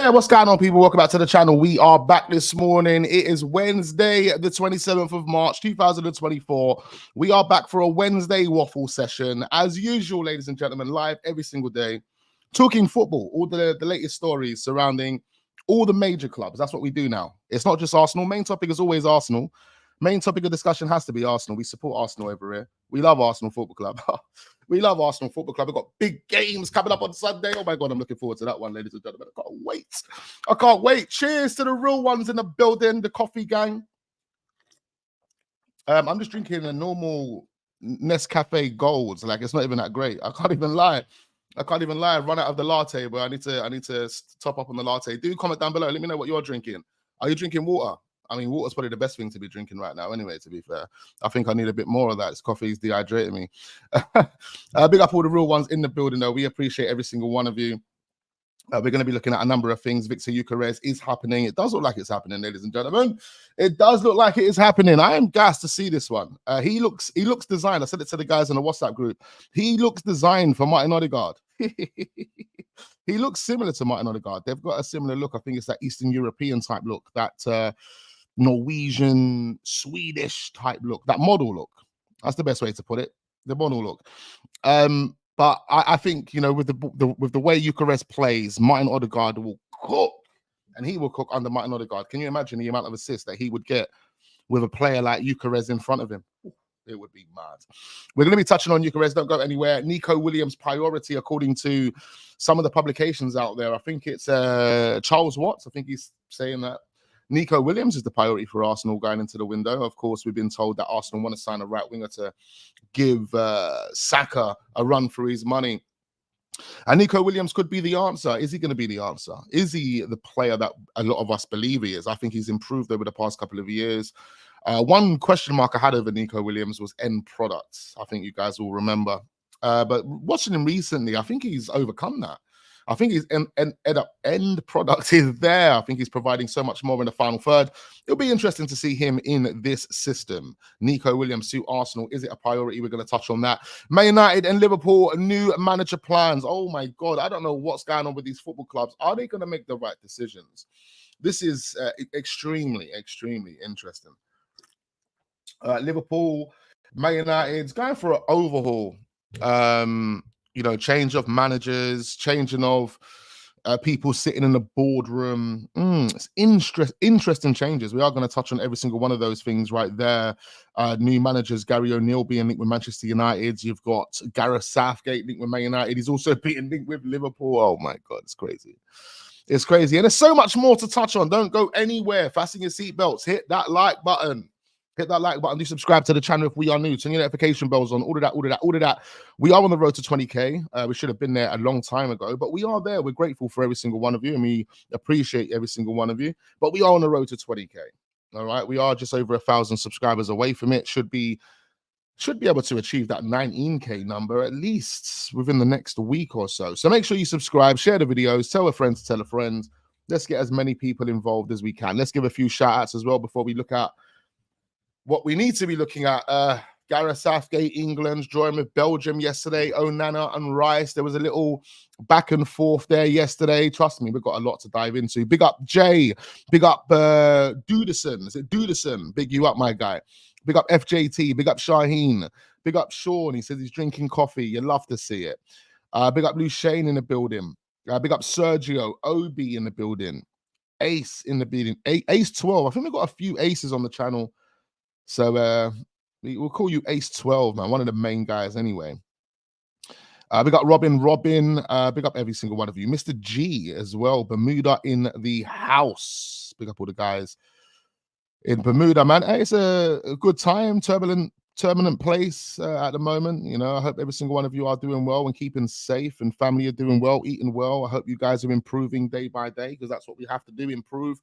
Yeah, what's going on, people? Welcome back to the channel. We are back this morning. It is Wednesday, the 27th of March, 2024. We are back for a Wednesday waffle session. As usual, ladies and gentlemen, live every single day, talking football, all the latest stories surrounding all the major clubs. That's what we do now. It's not just Arsenal. Main topic is always Arsenal. Main topic of discussion has to be Arsenal. We support Arsenal over here. We love Arsenal Football Club. We love Arsenal Football Club. We've got big games coming up on Sunday. Oh my God, I'm looking forward to that one, ladies and gentlemen. I can't wait. I can't wait. Cheers to the real ones in the building, the coffee gang. I'm just drinking a normal Nescafe Gold. Like, it's not even that great. I can't even lie. I run out of the latte, but I need to top up on the latte. Do comment down below. Let me know what you're drinking. Are you drinking water? I mean, water's probably the best thing to be drinking right now anyway, to be fair. I think I need a bit more of that. This coffee is dehydrating me. Big up all the real ones in the building, though. We appreciate every single one of you. We're going to be looking at a number of things. Viktor Gyökeres is happening. It does look like it's happening, ladies and gentlemen. It does look like it is happening. I am gassed to see this one. He looks designed. I said it to the guys in the WhatsApp group. He looks designed for Martin Odegaard. He looks similar to Martin Odegaard. They've got a similar look. I think it's that Eastern European type look, that Norwegian, Swedish type look, that model look. That's the best way to put it. The model look. But I think, you know, with the way Gyökeres plays, Martin Odegaard will cook, and he will cook under Martin Odegaard. Can you imagine the amount of assists that he would get with a player like Gyökeres in front of him? It would be mad. We're going to be touching on Gyökeres. Don't go anywhere. Nico Williams' priority, according to some of the publications out there. I think it's Charles Watts. I think he's saying that Nico Williams is the priority for Arsenal going into the window. Of course, we've been told that Arsenal want to sign a right winger to give Saka a run for his money. And Nico Williams could be the answer. Is he going to be the answer? Is he the player that a lot of us believe he is? I think he's improved over the past couple of years. One question mark I had over Nico Williams was end products. I think you guys will remember. But watching him recently, I think he's overcome that. I think his end product is there. I think he's providing so much more in the final third. It'll be interesting to see him in this system. Nico Williams to Arsenal. Is it a priority? We're going to touch on that. Man United and Liverpool, new manager plans. Oh my God. I don't know what's going on with these football clubs. Are they going to make the right decisions? This is extremely, extremely interesting. Liverpool, Man United's going for an overhaul. You know, change of managers, changing of people sitting in the boardroom. It's interesting changes. We are going to touch on every single one of those things right there. New managers, Gary O'Neill being linked with Manchester United. You've got Gareth Southgate linked with Man United. He's also being linked with Liverpool. Oh my God, it's crazy. It's crazy. And there's so much more to touch on. Don't go anywhere. Fasten your seatbelts. Hit that like button. Hit that like button. Do subscribe to the channel if we are new. Turn your notification bells on. All of that. We are on the road to 20K. We should have been there a long time ago, but we are there. We're grateful for every single one of you, and we appreciate every single one of you. But we are on the road to 20K. All right. We are just over 1,000 subscribers away from it. Should be able to achieve that 19K number at least within the next week or so. So make sure you subscribe, share the videos, tell a friend to tell a friend. Let's get as many people involved as we can. Let's give a few shout outs as well before we look at what we need to be looking at. Gareth Southgate, England's drawing with Belgium yesterday. Onana and Rice. There was a little back and forth there yesterday. Trust me, we've got a lot to dive into. Big up Jay. Big up Dudison. Is it Dudison? Big you up, my guy. Big up FJT. Big up Shaheen. Big up Sean. He says he's drinking coffee. You love to see it. Big up Lou Shane in the building. Big up Sergio. Obi in the building. Ace in the building. Ace 12. I think we've got a few aces on the channel. So we'll call you Ace 12, man. One of the main guys anyway. We got Robin. Big up every single one of you. Mr. G as well. Bermuda in the house. Big up all the guys in Bermuda, man. Hey, it's a good time. Turbulent place at the moment. You know, I hope every single one of you are doing well and keeping safe, and family are doing well, eating well. I hope you guys are improving day by day, because that's what we have to do, improve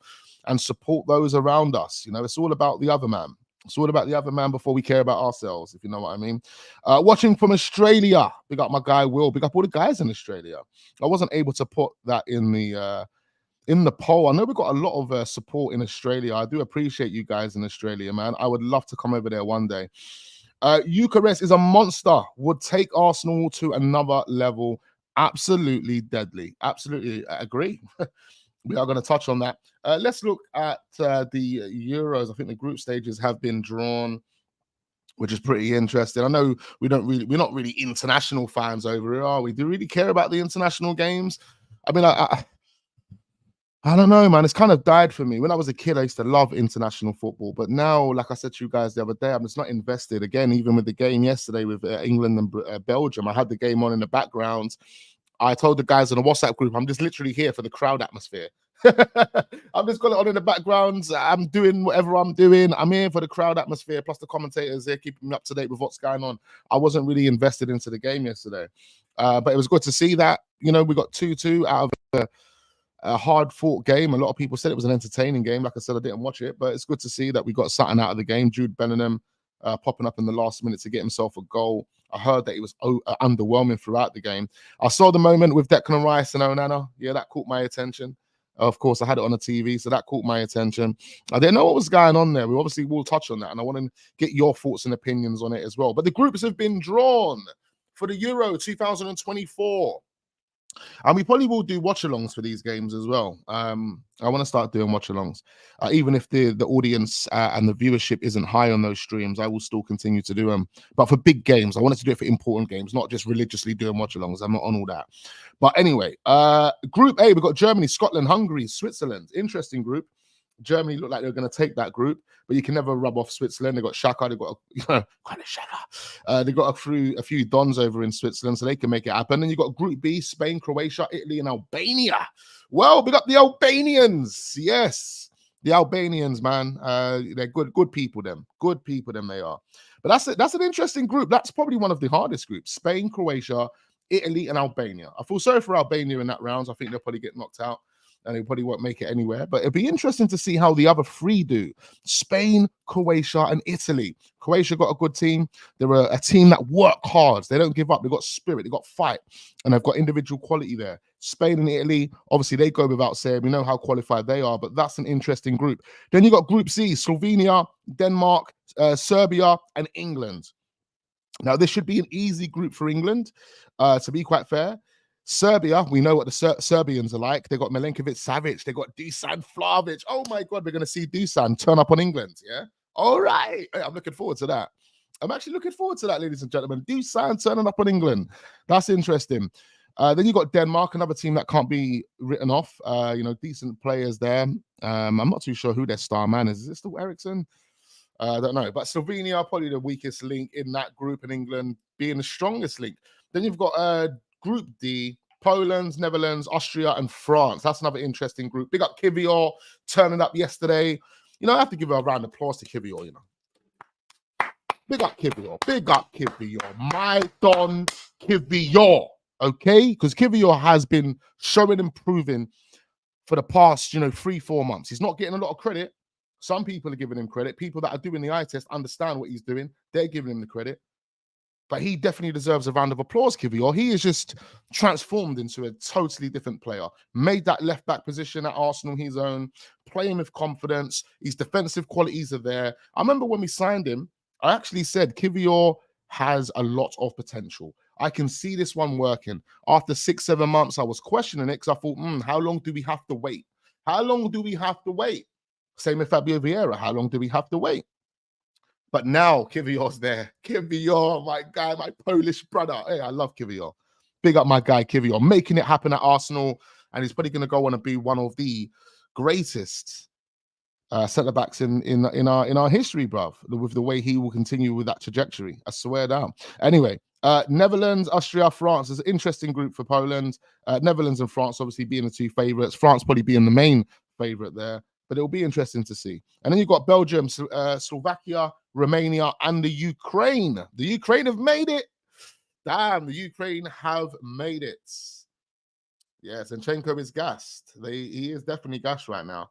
and support those around us. You know, it's all about the other man. It's all about the other man before we care about ourselves, if you know what I mean. Watching from Australia. Big up my guy, Will. Big up all the guys in Australia. I wasn't able to put that in the poll. I know we've got a lot of support in Australia. I do appreciate you guys in Australia, man. I would love to come over there one day. Gyökeres is a monster. Would take Arsenal to another level. Absolutely deadly. Absolutely agree. We are going to touch on that. Let's look at the Euros. I think the group stages have been drawn, which is pretty interesting. I know we're not really international fans over here, are we? Do we really care about the international games? I mean, I don't know, man. It's kind of died for me. When I was a kid, I used to love international football, but now, like I said to you guys the other day, I'm just not invested. Again, even with the game yesterday with England and Belgium, I had the game on in the background. I told the guys in the WhatsApp group, I'm just literally here for the crowd atmosphere. I've just got it on in the background. I'm doing whatever I'm doing. I'm here for the crowd atmosphere, plus the commentators here keeping me up to date with what's going on. I wasn't really invested into the game yesterday. But it was good to see that, we got 2-2 out of a hard-fought game. A lot of people said it was an entertaining game. Like I said, I didn't watch it, but it's good to see that we got something out of the game. Jude Bellingham popping up in the last minute to get himself a goal. I heard that he was underwhelming throughout the game. I saw the moment with Declan Rice and Onana. Yeah, that caught my attention. Of course, I had it on the TV, so that caught my attention. I didn't know what was going on there. We obviously will touch on that, and I want to get your thoughts and opinions on it as well. But the groups have been drawn for the Euro 2024. And we probably will do watch-alongs for these games as well. I want to start doing watch-alongs. Even if the audience and the viewership isn't high on those streams, I will still continue to do them. But for big games, I wanted to do it for important games, not just religiously doing watch-alongs. I'm not on all that. But anyway, Group A, we've got Germany, Scotland, Hungary, Switzerland. Interesting group. Germany look like they're going to take that group, but you can never rub off Switzerland. They've got Xhaka, they've got they've got a few dons over in Switzerland, so they can make it happen. And you've got Group B, Spain, Croatia, Italy, and Albania. Well, we got the Albanians. Yes, the Albanians, man. They're good people, them. Good people, them they are. But that's an interesting group. That's probably one of the hardest groups. Spain, Croatia, Italy, and Albania. I feel sorry for Albania in that round. I think they'll probably get knocked out, and they probably won't make it anywhere. But it'll be interesting to see how the other three do. Spain, Croatia, and Italy. Croatia got a good team. They're a team that work hard. They don't give up. They've got spirit. They've got fight. And they've got individual quality there. Spain and Italy, obviously, they go without saying. We know how qualified they are, but that's an interesting group. Then you got Group C, Slovenia, Denmark, Serbia, and England. Now, this should be an easy group for England, to be quite fair. Serbia, we know what the Serbians are like. They got Milenkovic Savic. They got Dusan Vlahovic. Oh my God, we're going to see Dusan turn up on England. Yeah. All right. Hey, I'm looking forward to that. I'm actually looking forward to that, ladies and gentlemen. Dusan turning up on England. That's interesting. Then you got Denmark, another team that can't be written off. Decent players there. I'm not too sure who their star man is. Is it still Ericsson? I don't know. But Slovenia, probably the weakest link in that group, and England being the strongest link. Then you've got Group D, Poland, Netherlands, Austria, and France. That's another interesting group. Big up Kivior, turning up yesterday. I have to give a round of applause to Kivior, Big up Kivior. Big up Kivior. My Don Kivior. Okay? Because Kivior has been showing and proving for the past, 3-4 months. He's not getting a lot of credit. Some people are giving him credit. People that are doing the eye test understand what he's doing. They're giving him the credit. But he definitely deserves a round of applause, Kivior. He is just transformed into a totally different player. Made that left-back position at Arsenal his own, playing with confidence. His defensive qualities are there. I remember when we signed him, I actually said Kivior has a lot of potential. I can see this one working. After 6-7 months, I was questioning it because I thought, how long do we have to wait? How long do we have to wait? Same with Fabio Vieira. How long do we have to wait? But now Kivior's there. Kivior, my guy, my Polish brother. Hey, I love Kivior. Big up my guy Kivior, making it happen at Arsenal, and he's probably going to go on to be one of the greatest centre backs in our history, bruv. With the way he will continue with that trajectory, I swear down. Anyway, Netherlands, Austria, France is an interesting group for Poland. Netherlands and France obviously being the two favourites. France probably being the main favourite there. But it'll be interesting to see. And then you've got Belgium, Slovakia, Romania, and the Ukraine. The Ukraine have made it. Damn, the Ukraine have made it. Yeah, Zinchenko is gassed. He is definitely gassed right now.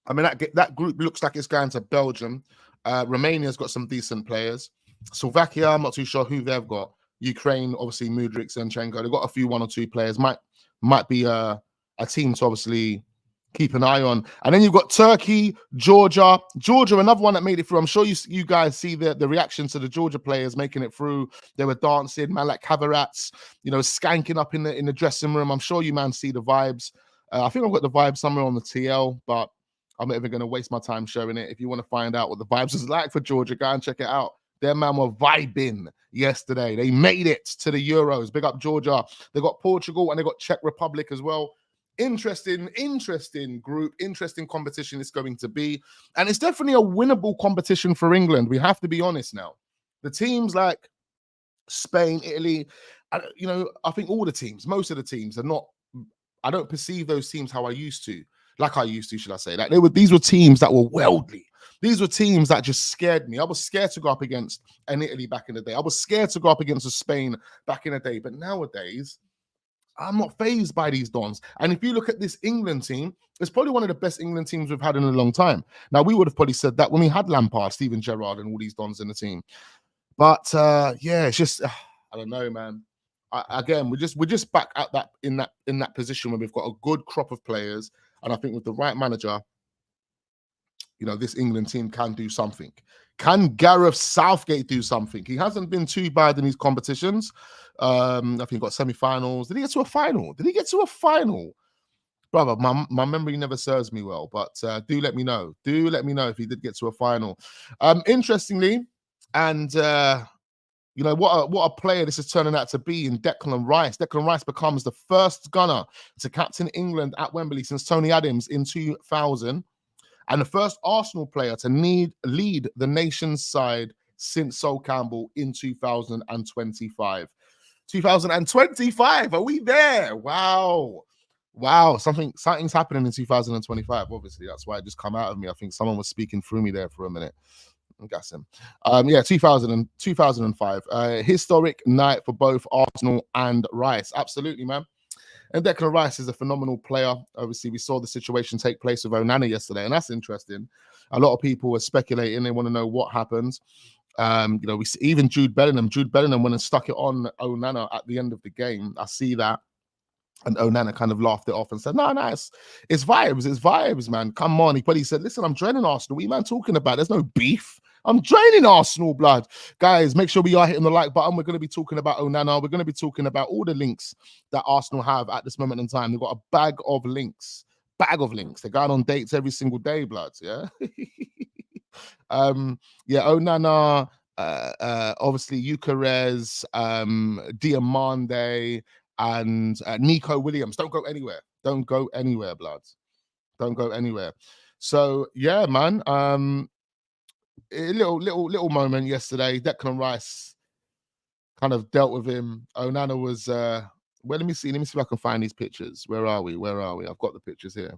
I mean, that group looks like it's going to Belgium. Romania's got some decent players. Slovakia, I'm not too sure who they've got. Ukraine, obviously, Mudryk, Zinchenko. They've got a few 1 or 2 players. Might be a team to obviously keep an eye on. And then you've got Turkey, Georgia. Georgia, another one that made it through. I'm sure you guys see the reaction to the Georgia players making it through. They were dancing, man, like Havertz, skanking up in the dressing room. I'm sure you, man, see the vibes. I think I've got the vibe somewhere on the TL, but I'm not even going to waste my time showing it. If you want to find out what the vibes is like for Georgia, go and check it out. Their man were vibing yesterday. They made it to the Euros. Big up Georgia. They got Portugal and they got Czech Republic as well. Interesting group, interesting competition it's going to be. And it's definitely a winnable competition for England. We have to be honest now. The teams like Spain, Italy, I think all the teams, most of the teams are not, I don't perceive those teams how I used to, should I say. Like these were teams that were worldly. These were teams that just scared me. I was scared to go up against an Italy back in the day. I was scared to go up against a Spain back in the day. But nowadays, I'm not fazed by these dons. And if you look at this England team, it's probably one of the best England teams we've had in a long time. Now, we would have probably said that when we had Lampard, Steven Gerrard, and all these dons in the team. But yeah, it's just I don't know, man. Again, we're just back at that in that position where we've got a good crop of players, and I think with the right manager, this England team can do something. Can Gareth Southgate do something? He hasn't been too bad in these competitions. I think he got semi-finals. Did he get to a final? Brother, my memory never serves me well, but do let me know. Do let me know if he did get to a final. Interestingly, and what a player this is turning out to be in Declan Rice. Declan Rice becomes the first gunner to captain England at Wembley since Tony Adams in 2000, and the first Arsenal player to lead the nation's side since Sol Campbell in 2025. 2025, are we there? Wow. Something's happening in 2025. Obviously, that's why it just come out of me. I think someone was speaking through me there for a minute. I'm guessing. 2005. Historic night for both Arsenal and Rice. Absolutely, man. And Declan Rice is a phenomenal player. Obviously, we saw the situation take place with Onana yesterday, and that's interesting. A lot of people were speculating. They want to know what happens. We see even Jude Bellingham went and stuck it on Onana at the end of the game. I see that. And Onana kind of laughed it off and said, no, it's vibes, man. Come on. But he said, listen, I'm joining Arsenal. What are you, man, talking about? There's no beef. I'm joining Arsenal, blood. Guys, make sure we are hitting the like button. We're going to be talking about Onana. We're going to be talking about all the links that Arsenal have at this moment in time. They've got a bag of links. They're going on dates every single day, blood. Yeah. Onana, obviously Gyökeres, Diamande, and Nico Williams. Don't go anywhere, blood. Don't go anywhere. So yeah, man. A little moment yesterday. Declan Rice kind of dealt with him. Onana was let me see if I can find these pictures. Where are we? I've got the pictures here.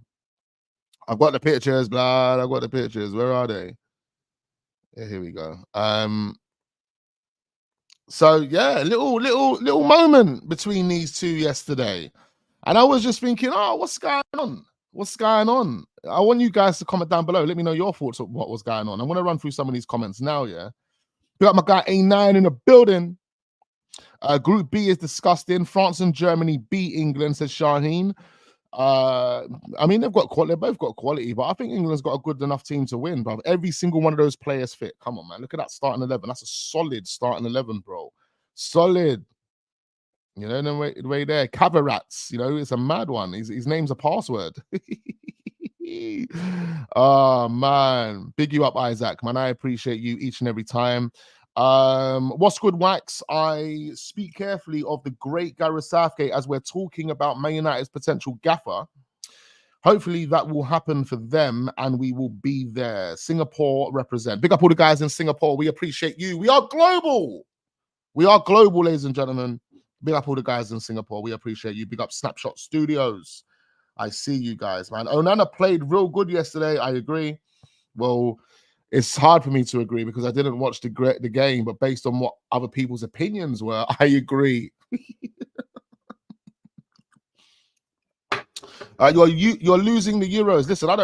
I've got the pictures, blood. I've got the pictures. Where are they? Yeah, here we go. So yeah, little moment between these two yesterday. And I was just thinking, what's going on? I want you guys to comment down below. Let me know your thoughts on what was going on. I'm going to run through some of these comments now, yeah? We got my guy A9 in the building. Group B is disgusting. France and Germany beat England, says Shaheen. I mean, they've both got quality, but I think England's got a good enough team to win, bro. Every single one of those players fit. Come on, man. Look at that starting 11. That's a solid starting 11, bro. Solid. The way there. Cabarats, it's a mad one. His name's a password. Oh, man. Big you up, Isaac. Man, I appreciate you each and every time. What's good, Wax? I speak carefully of the great Gareth Southgate as we're talking about Man United's potential gaffer. Hopefully that will happen for them and we will be there. Singapore represent. Big up all the guys in Singapore. We appreciate you. We are global. Ladies and gentlemen. Big up all the guys in Singapore. We appreciate you. Big up Snapshot Studios. I see you guys, man. Onana played real good yesterday. I agree. Well, it's hard for me to agree because I didn't watch the game, but based on what other people's opinions were, I agree. You're losing the Euros. Listen, I'm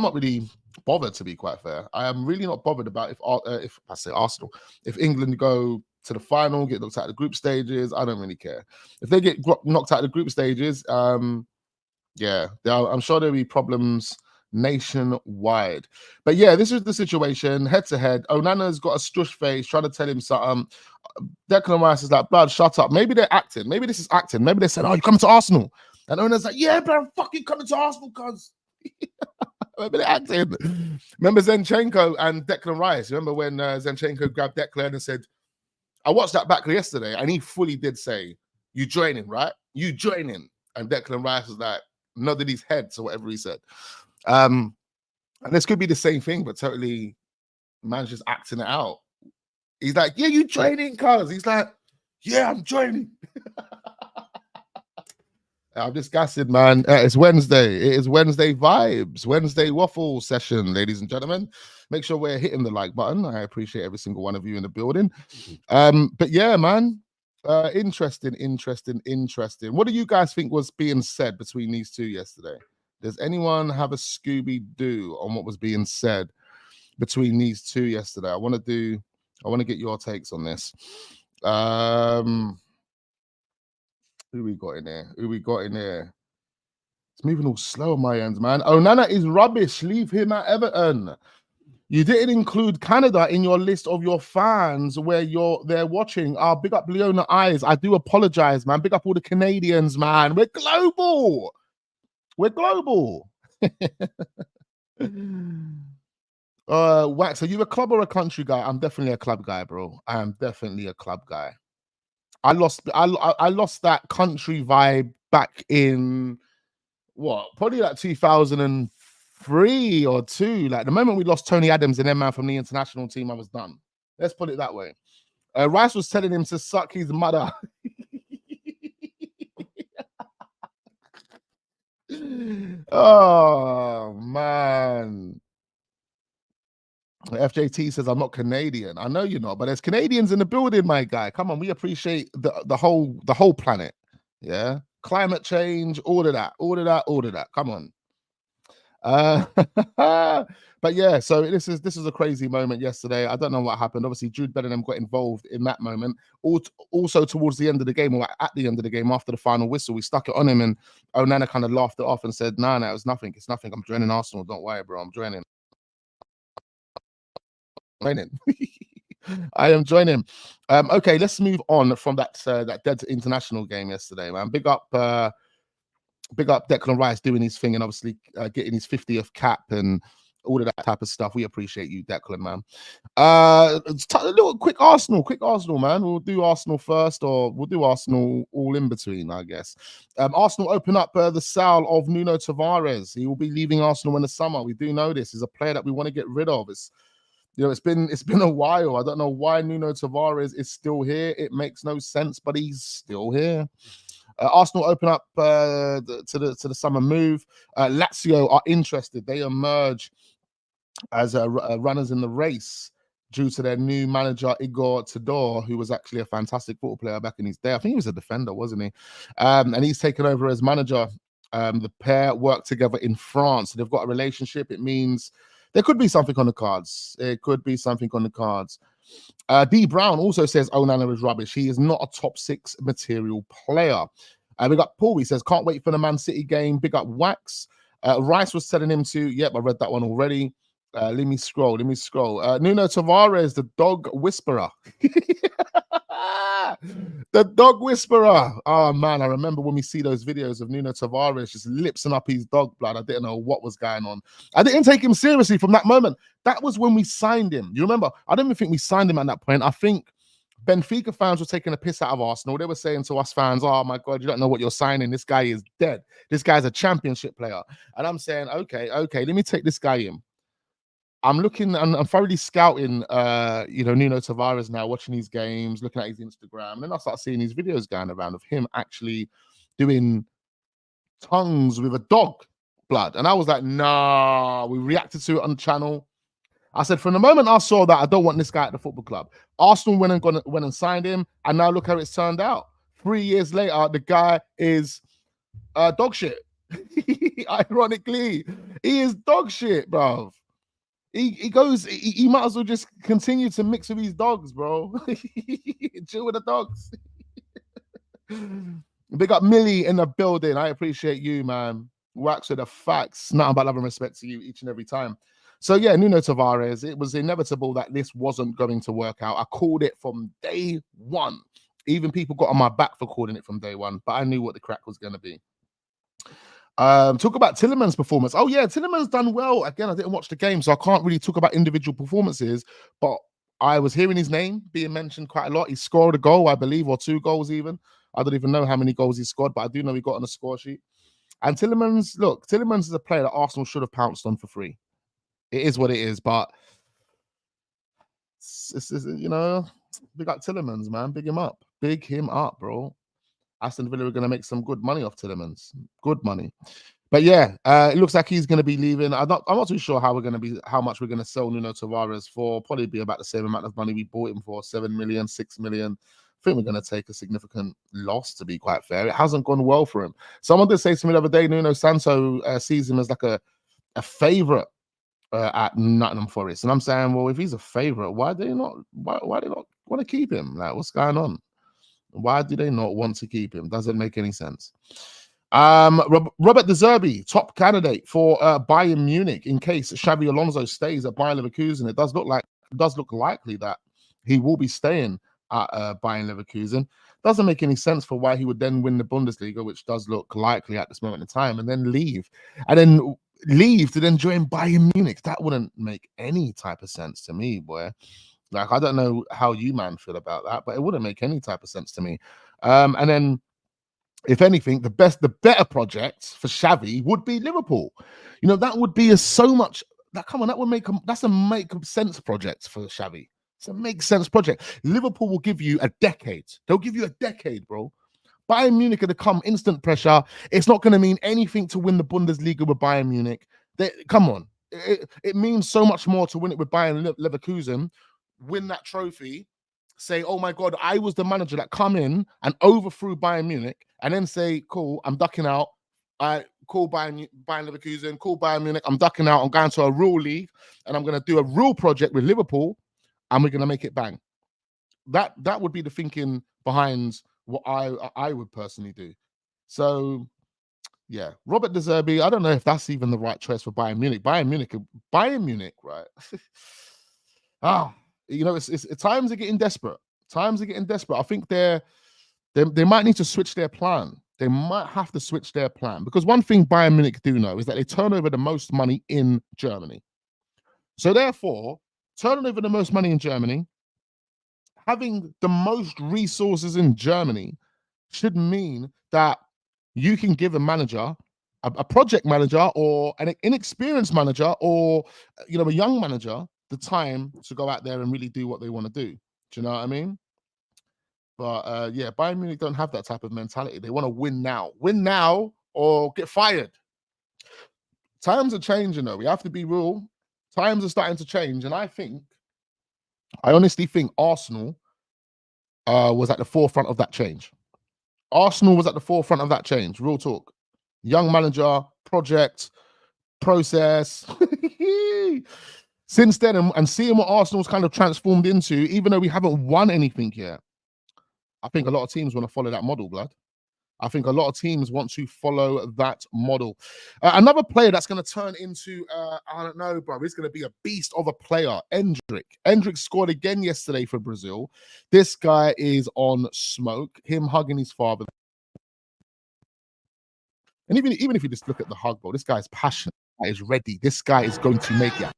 not really bothered, to be quite fair. I am really not bothered about if I say Arsenal, if England go to the final, get knocked out of the group stages, I don't really care. If they get knocked out of the group stages, I'm sure there'll be problems nationwide. But yeah, this is the situation, head to head. Onana's got a stush face, trying to tell him something. Declan Rice is like, blood, shut up. Maybe they're acting. Maybe this is acting. Maybe they said, you're coming to Arsenal. And Ona's like, yeah, but I'm fucking coming to Arsenal, cuz. Remember acting? Remember Zinchenko and Declan Rice? Remember when Zinchenko grabbed Declan and said, I watched that back yesterday, and he fully did say, you joining, right? You joining. And Declan Rice was like, nodded his head to whatever he said. And this could be the same thing, but totally, man's just acting it out. He's like, yeah, you joining, cuz. He's like, yeah, I'm joining. I'm just gassing, man. It's Wednesday. It is Wednesday vibes. Wednesday waffle session, ladies and gentlemen. Make sure we're hitting the like button. I appreciate every single one of you in the building. But yeah, man. Interesting. What do you guys think was being said between these two yesterday? Does anyone have a Scooby-Doo on what was being said between these two yesterday? I want to get your takes on this. Who we got in here? It's moving all slow on my end, man. Onana is rubbish. Leave him at Everton. You didn't include Canada in your list of your fans where they're watching. Big up Leona Eyes. I do apologize, man. Big up all the Canadians, man. We're global. Wax, are you a club or a country guy? I'm definitely a club guy, bro. I am definitely a club guy. I lost that country vibe back in probably like 2003 or 2. Like the moment we lost Tony Adams and then man from the international team, I was done. Let's put it that way. Rice was telling him to suck his mother. Oh man. FJT says I'm not Canadian. I know you're not, but there's Canadians in the building, my guy. Come on, we appreciate the whole planet. Yeah, climate change, all of that. Come on. But yeah, so this is a crazy moment yesterday. I don't know what happened. Obviously, Jude Bellingham got involved in that moment. Also towards the end of the game, or at the end of the game, after the final whistle, we stuck it on him, and Onana kind of laughed it off and said, "No, it was nothing. It's nothing. I'm joining Arsenal. Don't worry, bro. I'm joining." I am joining. Okay, let's move on from that dead international game yesterday, man. Big up Declan Rice doing his thing and obviously getting his 50th cap and all of that type of stuff. We appreciate you, Declan, man. A little quick Arsenal, man. We'll do Arsenal first, or we'll do Arsenal all in between, I guess. Arsenal open up the sale of Nuno Tavares. He will be leaving Arsenal in the summer. We do know this. He's a player that we want to get rid of. It's been a while. I don't know why Nuno Tavares is still here. It makes no sense, but he's still here. Arsenal open up to the summer move. Lazio are interested. They emerge as runners in the race due to their new manager Igor Tudor, who was actually a fantastic football player back in his day. I think he was a defender, wasn't he? And he's taken over as manager. The pair work together in France. So they've got a relationship. It means there could be something on the cards. D Brown also says Onana is rubbish. He is not a top 6 material player. We got Paul. He says, can't wait for the Man City game. Big up Wax. Rice was telling him to. Yep, I read that one already. Let me scroll. Nuno Tavares, the dog whisperer. The dog whisperer. Oh man, I remember when we see those videos of Nuno Tavares just lipsing up his dog blood. I didn't know what was going on. I didn't take him seriously from that moment. That was when we signed him. You remember? I don't even think we signed him at that point. I think Benfica fans were taking a piss out of Arsenal. They were saying to us fans, oh my God, you don't know what you're signing. This guy is dead. This guy's a championship player. And I'm saying, okay, let me take this guy in. I'm looking and I'm thoroughly scouting, Nuno Tavares now, watching his games, looking at his Instagram. And then I start seeing these videos going around of him actually doing tongues with a dog blood. And I was like, nah, we reacted to it on the channel. I said, from the moment I saw that, I don't want this guy at the football club. Arsenal went and signed him. And now look how it's turned out. 3 years later, the guy is dog shit. Ironically, he is dog shit, bro. He might as well just continue to mix with these dogs, bro. Chill with the dogs. Big up Millie in the building. I appreciate you, man. Wax with the facts. Nothing but love and respect to you each and every time. So yeah, Nuno Tavares, it was inevitable that this wasn't going to work out. I called it from day one. Even people got on my back for calling it from day one, but I knew what the crack was going to be. Talk about Tillerman's performance. Oh yeah, Tillerman's done well. Again, I didn't watch the game, so I can't really talk about individual performances, but I was hearing his name being mentioned quite a lot. He scored a goal, I believe, or 2 goals even. I don't even know how many goals he scored, but I do know he got on the score sheet. And Tillerman's is a player that Arsenal should have pounced on for free. It is what it is, but you know, big up Tillerman's, man. Big him up. Big him up, bro. Aston Villa are going to make some good money off Tillerman's. Good money. But yeah, it looks like he's going to be leaving. I'm not too sure how much we're going to sell Nuno Tavares for. Probably be about the same amount of money we bought him for, 7 million, 6 million. I think we're going to take a significant loss, to be quite fair. It hasn't gone well for him. Someone did say to me the other day, Nuno Santo sees him as like a favourite at Nottingham Forest. And I'm saying, well, if he's a favourite, why do they not want to keep him? Like, what's going on? Why do they not want to keep him? Doesn't make any sense. Robert De Zerbi, top candidate for Bayern Munich in case Xabi Alonso stays at Bayern Leverkusen. It does look likely that he will be staying at Bayern Leverkusen. Doesn't make any sense for why he would then win the Bundesliga, which does look likely at this moment in time, and then leave to then join Bayern Munich. That wouldn't make any type of sense to me, boy. Like, I don't know how you, man, feel about that, but it wouldn't make any type of sense to me. And then, if anything, the better project for Xavi would be Liverpool. You know, that would be that's a make sense project for Xavi. It's a make sense project. Liverpool will give you a decade. They'll give you a decade, bro. Bayern Munich are to come instant pressure. It's not going to mean anything to win the Bundesliga with Bayern Munich. Come on. It means so much more to win it with Bayern Leverkusen, win that trophy, say, oh my God, I was the manager that come in and overthrew Bayern Munich, and then say, cool, I'm ducking out. I call Bayern Leverkusen, call Bayern Munich, I'm ducking out. I'm going to a real league, and I'm going to do a real project with Liverpool, and we're going to make it bang. That would be the thinking behind what I would personally do. So, yeah, Robert De Zerbi, I don't know if that's even the right choice for Bayern Munich. Bayern Munich, right? You know, it's times are getting desperate. I think they might need to switch their plan. They might have to switch their plan, because one thing Bayern Munich do know is that they turn over the most money in Germany. So therefore, turning over the most money in Germany, having the most resources in Germany, should mean that you can give a manager, a project manager, or an inexperienced manager, or a young manager, the time to go out there and really do what they want to do. Do you know what I mean? But yeah, Bayern Munich don't have that type of mentality. They want to win now or get fired. Times are changing, though. We have to be real. Times are starting to change, and I honestly think Arsenal was at the forefront of that change. Real talk. Young manager, project, process. Since then, and seeing what Arsenal's kind of transformed into, even though we haven't won anything yet, I think a lot of teams want to follow that model, blood. I think a lot of teams want to follow that model. Another player that's going to turn into, I don't know, bro, he's going to be a beast of a player, Endrick. Endrick scored again yesterday for Brazil. This guy is on smoke. Him hugging his father. And even if you just look at the hug, bro, this guy's passionate. This guy is ready. This guy is going to make it.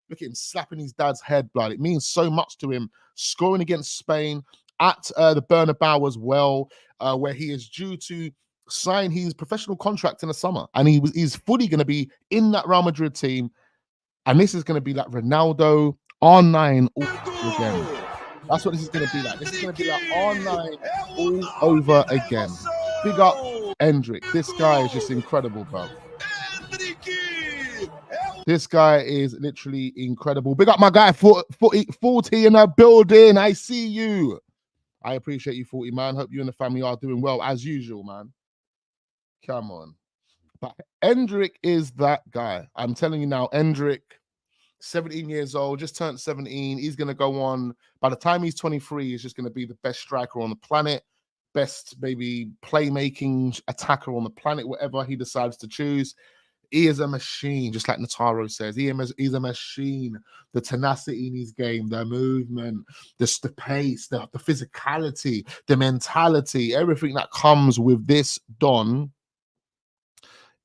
Look at him slapping his dad's head, blood. It means so much to him. Scoring against Spain at the Bernabeu as well, where he is due to sign his professional contract in the summer. And he's fully going to be in that Real Madrid team. And this is going to be like Ronaldo, R9 all over again. That's what this is going to be like. This is going to be like R9 all over again. Big up Endrick. This guy is just incredible, bro. This guy is literally incredible. Big up my guy, 40 in the building. I see you. I appreciate you, 40, man. Hope you and the family are doing well, as usual, man. Come on. But Endrick is that guy. I'm telling you now, Endrick, 17 years old, just turned 17. He's going to go on. By the time he's 23, he's just going to be the best striker on the planet, best maybe playmaking attacker on the planet, whatever he decides to choose. He is a machine, just like Nataro says. He's a machine. The tenacity in his game, the movement, the pace, the physicality, the mentality, everything that comes with this Don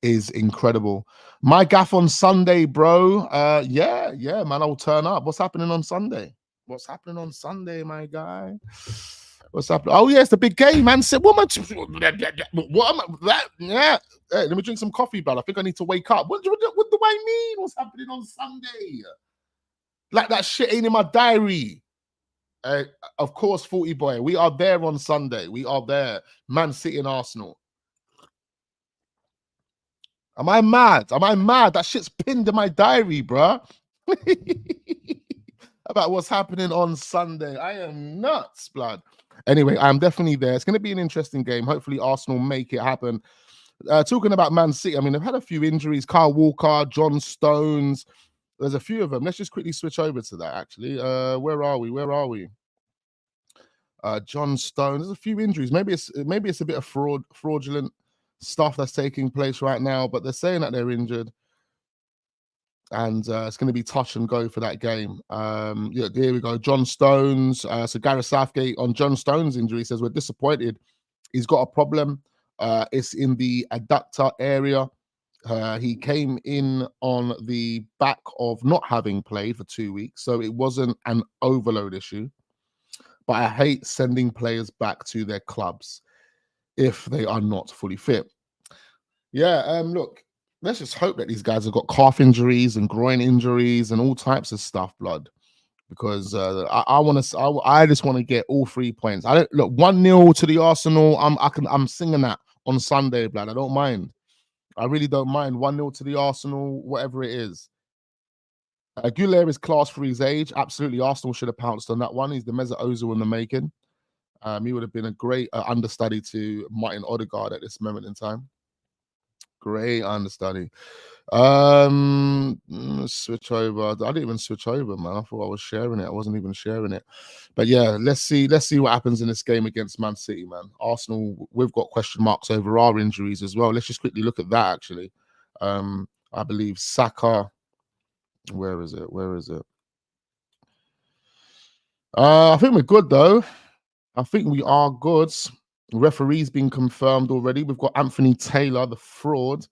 is incredible. My gaff on Sunday, bro. Yeah, man, I'll turn up. What's happening on Sunday? What's happening on Sunday, my guy? What's happening? Oh, yeah, it's the big game, man. Said, what am I? That? Yeah. Hey, let me drink some coffee, bro. I think I need to wake up. What do I mean? What's happening on Sunday? Like that shit ain't in my diary. Of course, 40 boy. We are there on Sunday. We are there. Man City and Arsenal. Am I mad? Am I mad? That shit's pinned in my diary, bruh. About what's happening on Sunday. I am nuts, blood. Anyway, I'm definitely there. It's going to be an interesting game. Hopefully, Arsenal make it happen. Talking about Man City, I mean, they've had a few injuries. Kyle Walker, John Stones. There's a few of them. Let's just quickly switch over to that, actually. Where are we? John Stones. There's a few injuries. Maybe it's a bit of fraudulent stuff that's taking place right now, but they're saying that they're injured. And it's going to be touch and go for that game. Yeah, there we go. John Stones. So Gareth Southgate on John Stones' injury says, we're disappointed. He's got a problem. It's in the adductor area. He came in on the back of not having played for 2 weeks, so it wasn't an overload issue. But I hate sending players back to their clubs if they are not fully fit. Yeah, look, let's just hope that these guys have got calf injuries and groin injuries and all types of stuff, blood. Because I just want to get all 3 points. I don't look 1-0 to the Arsenal. I'm singing that on Sunday, blood. I don't mind. I really don't mind 1-0 to the Arsenal, whatever it is. Gyökeres is class for his age. Absolutely, Arsenal should have pounced on that one. He's the Mesut Ozil in the making. He would have been a great understudy to Martin Odegaard at this moment in time. Great understudy. Switch over. I didn't even switch over, man. I thought I was sharing it. I wasn't even sharing it. But yeah, let's see what happens in this game against Man City, man. Arsenal, we've got question marks over our injuries as well. Let's just quickly look at that, actually. I believe Saka. Where is it? I think we're good, though. I think we are good. Referee's been confirmed already. We've got Anthony Taylor, the fraud.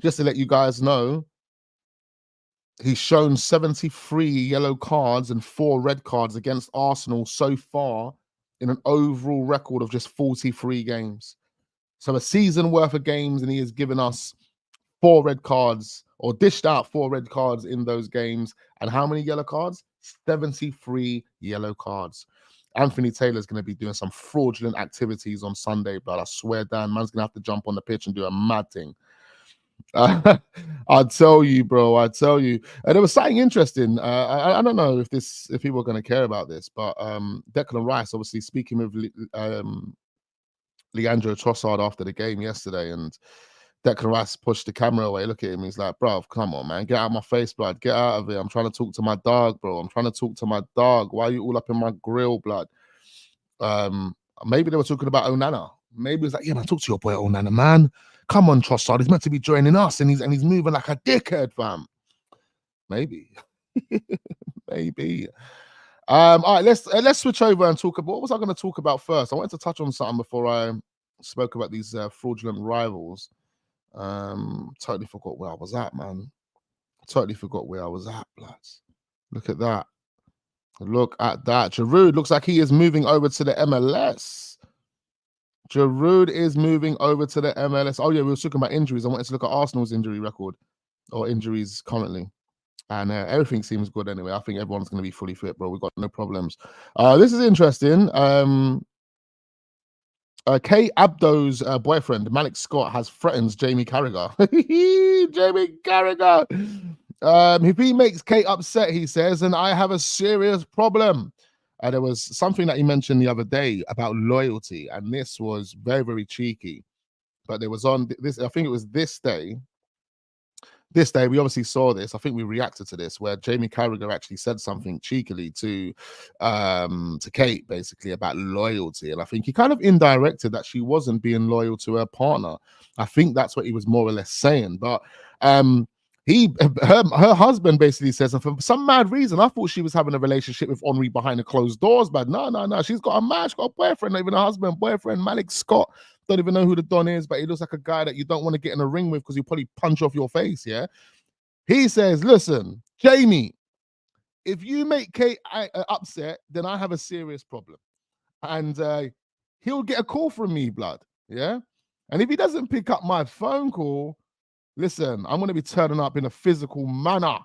Just to let you guys know, he's shown 73 yellow cards and 4 red cards against Arsenal so far in an overall record of just 43 games. So a season worth of games, and he has given us 4 red cards, or dished out 4 red cards in those games. And how many yellow cards? 73 yellow cards. Anthony Taylor's going to be doing some fraudulent activities on Sunday, but I swear, Dan, man's going to have to jump on the pitch and do a mad thing. I'll tell you, bro. I tell you. There was something interesting. I don't know if people are going to care about this, but Declan Rice, obviously speaking with Leandro Trossard after the game yesterday, and Declan Rice pushed the camera away. Look at him. He's like, bro, come on, man. Get out of my face, blood. Get out of it. I'm trying to talk to my dog, bro. I'm trying to talk to my dog. Why are you all up in my grill, blood? Maybe they were talking about Onana. Maybe it's like, yeah, man, talk to your boy Onana, man. Come on, Trossard. He's meant to be joining us, and he's moving like a dickhead, fam. Maybe. Maybe. All right, let's switch over and talk about, what was I going to talk about first? I wanted to touch on something before I spoke about these fraudulent rivals. Totally forgot where I was at, man. Totally forgot where I was at, lads. Look at that. Look at that. Giroud looks like he is moving over to the MLS. Giroud is moving over to the MLS. Oh, yeah, we were talking about injuries. I wanted to look at Arsenal's injury record, or injuries currently. And everything seems good anyway. I think everyone's going to be fully fit, bro. We've got no problems. This is interesting. Kay Abdo's boyfriend, Malik Scott, has threatened Jamie Carragher. Jamie Carragher. If he makes Kate upset, he says, and I have a serious problem. There was something that he mentioned the other day about loyalty, and this was very, very cheeky. But there was on this, I think it was this day. This day, we obviously saw this. I think we reacted to this, where Jamie Carragher actually said something cheekily to Kate, basically about loyalty. And I think he kind of indirected that she wasn't being loyal to her partner. I think that's what he was more or less saying. But her husband basically says, and for some mad reason, I thought she was having a relationship with Henri behind the closed doors, but no. She's got a man, she's got a boyfriend, not even a husband, boyfriend, Malik Scott. don't even know who the Don is, but he looks like a guy that you don't want to get in a ring with because he'll probably punch off your face, yeah? He says, listen, Jamie, if you make Kate upset, then I have a serious problem. And he'll get a call from me, blood, yeah? And if he doesn't pick up my phone call, listen, I'm going to be turning up in a physical manner.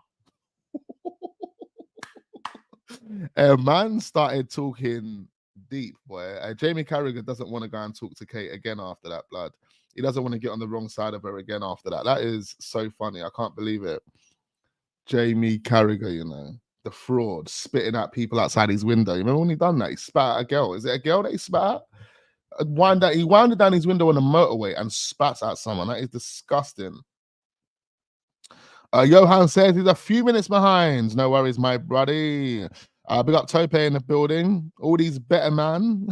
A man started talking deep, boy. Jamie Carragher doesn't want to go and talk to Kate again after that, blood. He doesn't want to get on the wrong side of her again after that. That is so funny. I can't believe it. Jamie Carragher, you know, the fraud, spitting at people outside his window. You remember when he done that? He spat at a girl. Is it a girl that he spat at? He wound down his window on the motorway and spat at someone. That is disgusting. Johan says he's a few minutes behind. No worries, my buddy. Big up Tope in the building. All these better man.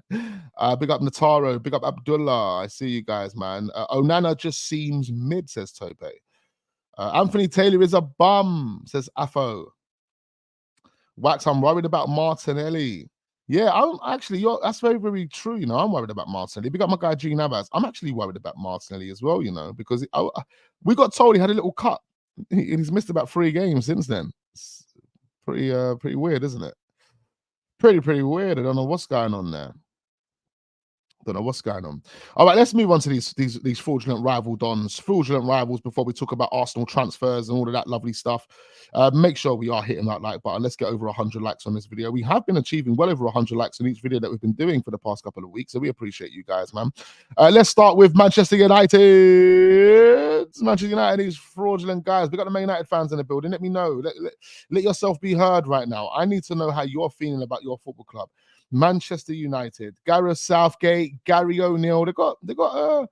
Big up Nataro. Big up Abdullah. I see you guys, man. Onana just seems mid, says Tope. Anthony Taylor is a bum, says Afo. Wax, I'm worried about Martinelli. Yeah, I'm actually, that's very, very true. You know, I'm worried about Martinelli. Big up my guy, G Navas. I'm actually worried about Martinelli as well, you know, because we got told he had a little cut. He's missed about 3 games since then. It's pretty weird, isn't it? Pretty weird. I don't know what's going on there. Don't know what's going on. All right, let's move on to these fraudulent fraudulent rivals before we talk about Arsenal transfers and all of that lovely stuff. Make sure we are hitting that like button. Let's get over 100 likes on this video. We have been achieving well over 100 likes on each video that we've been doing for the past couple of weeks, so we appreciate you guys, man. Let's start with Manchester United. Manchester United, these fraudulent guys. We got the Man United fans in the building. Let me know. Let yourself be heard right now. I need to know how you're feeling about your football club. Manchester United, Gareth Southgate, Gary O'Neill. They got I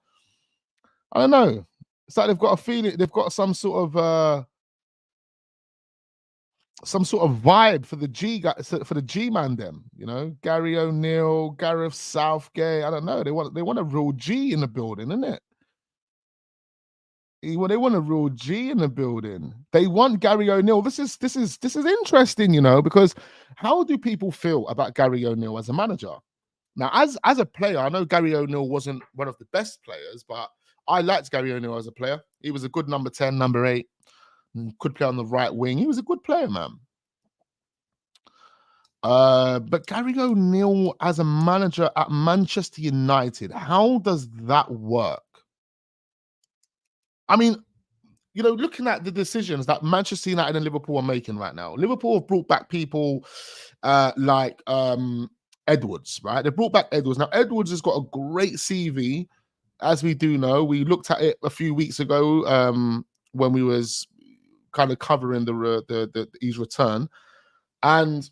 don't know. It's like they've got a feeling, they've got some sort of vibe for the G man them, you know. Gary O'Neill, Gareth Southgate. I don't know. They want a real G in the building, isn't it? Well, they want a real G in the building. They want Gary O'Neill. This is interesting, you know, because how do people feel about Gary O'Neill as a manager? Now, as a player, I know Gary O'Neill wasn't one of the best players, but I liked Gary O'Neill as a player. He was a good number 10, number 8, could play on the right wing. He was a good player, man. But Gary O'Neill as a manager at Manchester United, how does that work? I mean, you know, looking at the decisions that Manchester United and Liverpool are making right now, Liverpool have brought back people like Edwards, right? They brought back Edwards. Now, Edwards has got a great CV, as we do know. We looked at it a few weeks ago when we was kind of covering his return, and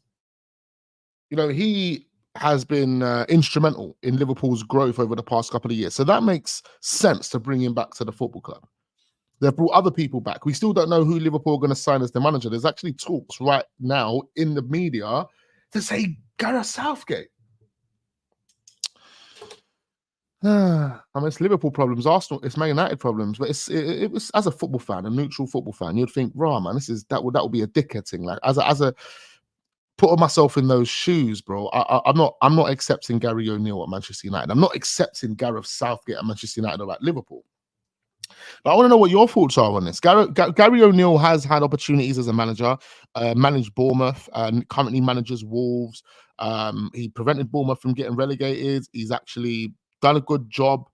you know, he has been instrumental in Liverpool's growth over the past couple of years. So that makes sense to bring him back to the football club. They've brought other people back. We still don't know who Liverpool are going to sign as the manager. There's actually talks right now in the media to say Gareth Southgate. I mean, it's Liverpool problems, Arsenal, it's Man United problems, but it was, as a football fan, a neutral football fan, you'd think, "Rah, man, that would be a dickhead thing." Like as a putting myself in those shoes, bro. I'm not accepting Gary O'Neill at Manchester United. I'm not accepting Gareth Southgate at Manchester United or at Liverpool. But I want to know what your thoughts are on this. Gary O'Neill has had opportunities as a manager, managed Bournemouth, and currently manages Wolves. He prevented Bournemouth from getting relegated. He's actually done a good job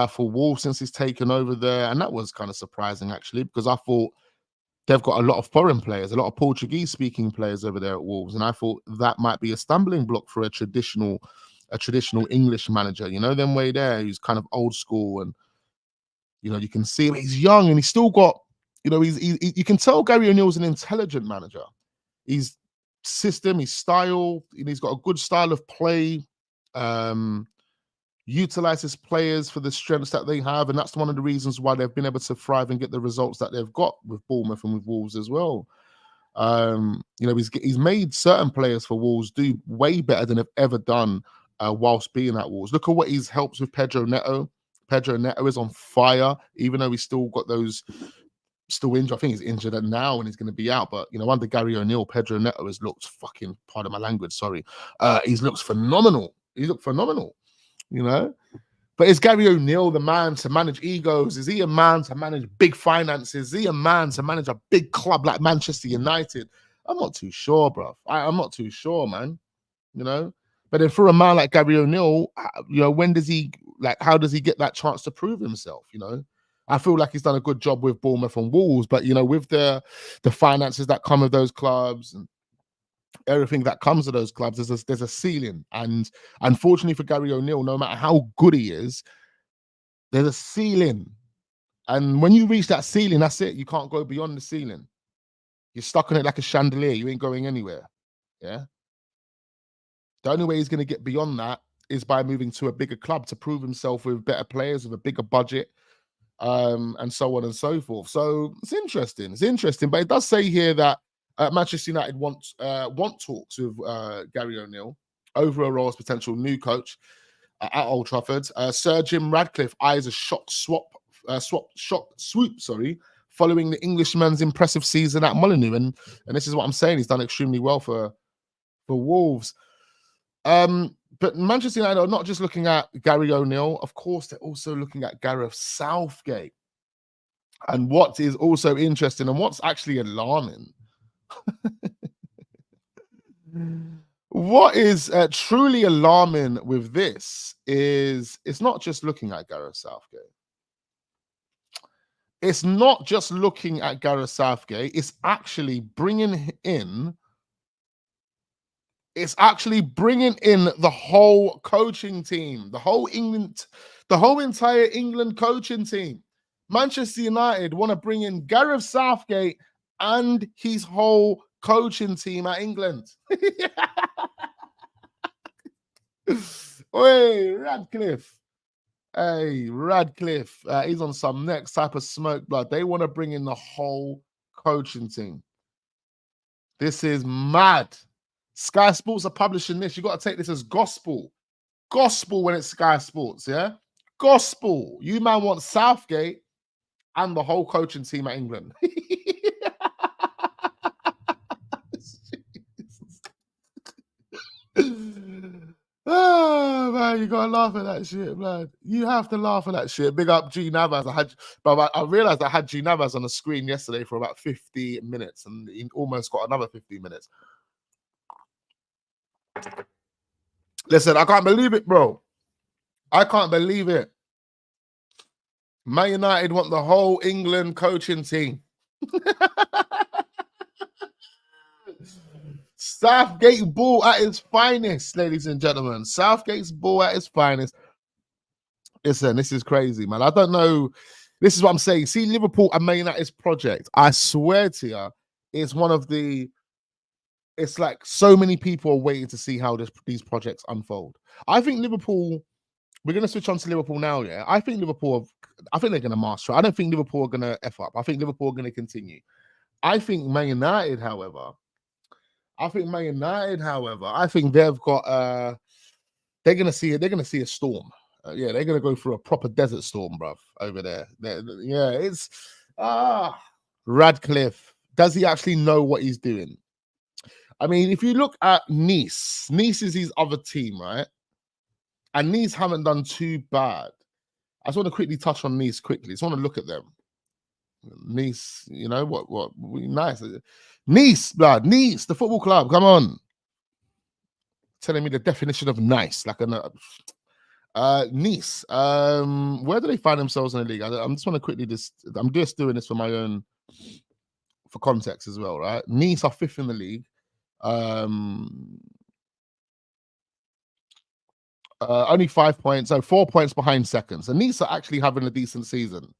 for Wolves since he's taken over there. And that was kind of surprising, actually, because I thought they've got a lot of foreign players, a lot of Portuguese-speaking players over there at Wolves. And I thought that might be a stumbling block for a traditional English manager. You know, them way there, who's kind of old school, and you know, you can see him. He's young and he's still got, you know, you can tell Gary O'Neill's an intelligent manager. His system, his style, he's got a good style of play. Utilizes players for the strengths that they have, and that's one of the reasons why they've been able to thrive and get the results that they've got with Bournemouth and with Wolves as well. You know, he's made certain players for Wolves do way better than they've ever done whilst being at Wolves. Look at what he's helped with Pedro Neto. Pedro Neto is on fire, even though he's still got those still injured. I think he's injured now and he's going to be out. But, you know, under Gary O'Neill, Pedro Neto has looked fucking, pardon my language, sorry. He's looked phenomenal. He looked phenomenal, you know. But is Gary O'Neill the man to manage egos? Is he a man to manage big finances? Is he a man to manage a big club like Manchester United? I'm not too sure, bro. I'm not too sure, man. You know? But then for a man like Gary O'Neill, you know, when does he, like, how does he get that chance to prove himself, you know? I feel like he's done a good job with Bournemouth and Wolves, but, you know, with the finances that come with those clubs and everything that comes to those clubs, there's a ceiling. And unfortunately for Gary O'Neill, no matter how good he is, there's a ceiling. And when you reach that ceiling, that's it. You can't go beyond the ceiling. You're stuck on it like a chandelier. You ain't going anywhere. Yeah. The only way he's going to get beyond that is by moving to a bigger club to prove himself with better players, with a bigger budget, and so on and so forth. So it's interesting. It's interesting. But it does say here that Manchester United want talks with Gary O'Neill over a role as potential new coach at Old Trafford. Sir Jim Radcliffe eyes a shock swoop, following the Englishman's impressive season at Molineux. And this is what I'm saying. He's done extremely well for Wolves. But Manchester United are not just looking at Gary O'Neill. Of course, they're also looking at Gareth Southgate. And what is also interesting and what's actually alarming, what is truly alarming with this is it's not just looking at Gareth Southgate. It's not just looking at Gareth Southgate. It's actually bringing in the whole coaching team, the whole entire England coaching team. Manchester United want to bring in Gareth Southgate and his whole coaching team at England. Hey, Radcliffe. Hey, Radcliffe. He's on some next type of smoke, blood. They want to bring in the whole coaching team. This is mad. Sky Sports are publishing this. You got to take this as gospel. Gospel when it's Sky Sports, yeah? Gospel. You man want Southgate and the whole coaching team at England. Oh man, you gotta laugh at that shit, man. You have to laugh at that shit. Big up G Navas. I realized I had G Navas on the screen yesterday for about 50 minutes, and he almost got another 15 minutes. Listen, I can't believe it, bro. I can't believe it. Man United want the whole England coaching team. Southgate ball at its finest, ladies and gentlemen. Southgate's ball at its finest. Listen, this is crazy, man. I don't know. This is what I'm saying. See, Liverpool and Man United's project, I swear to you, it's one of the... It's like so many people are waiting to see how these projects unfold. I think Liverpool... We're going to switch on to Liverpool now, yeah? I think they're going to master it. I don't think Liverpool are going to F up. I think Liverpool are going to continue. I think Man United, however, I think they've got they're gonna see a storm. Yeah, they're gonna go through a proper desert storm, bruv, over there. Yeah, it's Radcliffe. Does he actually know what he's doing? I mean, if you look at Nice is his other team, right? And Nice haven't done too bad. I just want to quickly touch on Nice quickly. I just want to look at them. Nice, you know what? Nice. Nice, blood. Nice, the football club. Come on. Telling me the definition of nice. Like Nice. Where do they find themselves in the league? I'm just want to quickly I'm just doing this for my own, for context as well, right? Nice are 5th in the league. Only 5 points, so 4 points behind seconds. And Nice are actually having a decent season.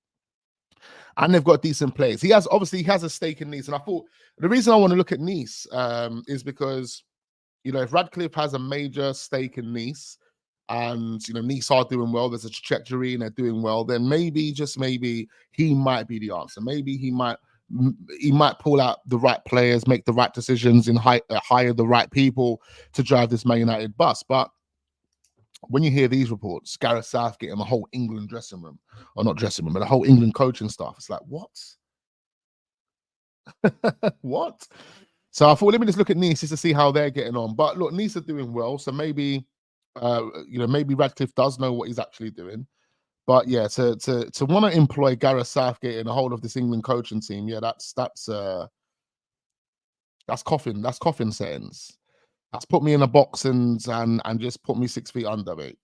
And they've got decent players. He has a stake in Nice. And I thought the reason I want to look at Nice is because, you know, if Radcliffe has a major stake in Nice and, you know, Nice are doing well, there's a trajectory and they're doing well, then maybe, just maybe, he might be the answer. Maybe he might pull out the right players, make the right decisions, and hire the right people to drive this Man United bus. But when you hear these reports, Gareth Southgate and the whole England dressing room, or not dressing room, but the whole England coaching staff, it's like, what? What? So I thought, let me just look at Nice just to see how they're getting on. But look, Nice are doing well, so maybe Maybe Radcliffe does know what he's actually doing. But yeah, to want to employ Gareth Southgate in the whole of this England coaching team, yeah, that's coffin. That's coffin settings. That's put me in a box and just put me 6 feet under, mate.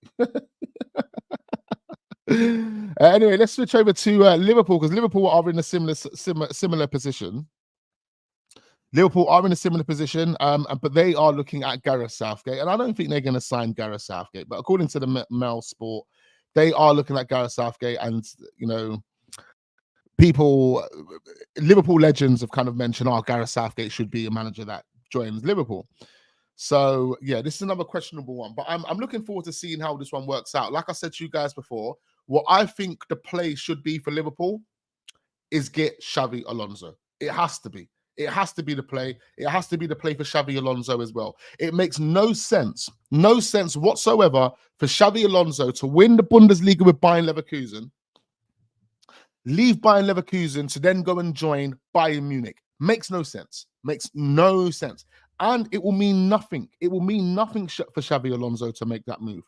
Anyway, let's switch over to Liverpool, because Liverpool are in a similar position. Liverpool are in a similar position, but they are looking at Gareth Southgate, and I don't think they're going to sign Gareth Southgate. But according to the Mail Sport, they are looking at Gareth Southgate, and Liverpool legends have kind of mentioned, Gareth Southgate should be a manager that joins Liverpool. So yeah, this is another questionable one, but I'm looking forward to seeing how this one works out. Like I said to you guys before, what I think the play should be for Liverpool is get Xavi Alonso. It has to be. It has to be the play. It has to be the play for Xavi Alonso as well. It makes no sense whatsoever for Xavi Alonso to win the Bundesliga with Bayern Leverkusen, leave Bayern Leverkusen to then go and join Bayern Munich. Makes no sense. Makes no sense. And it will mean nothing. It will mean nothing for Xavi Alonso to make that move.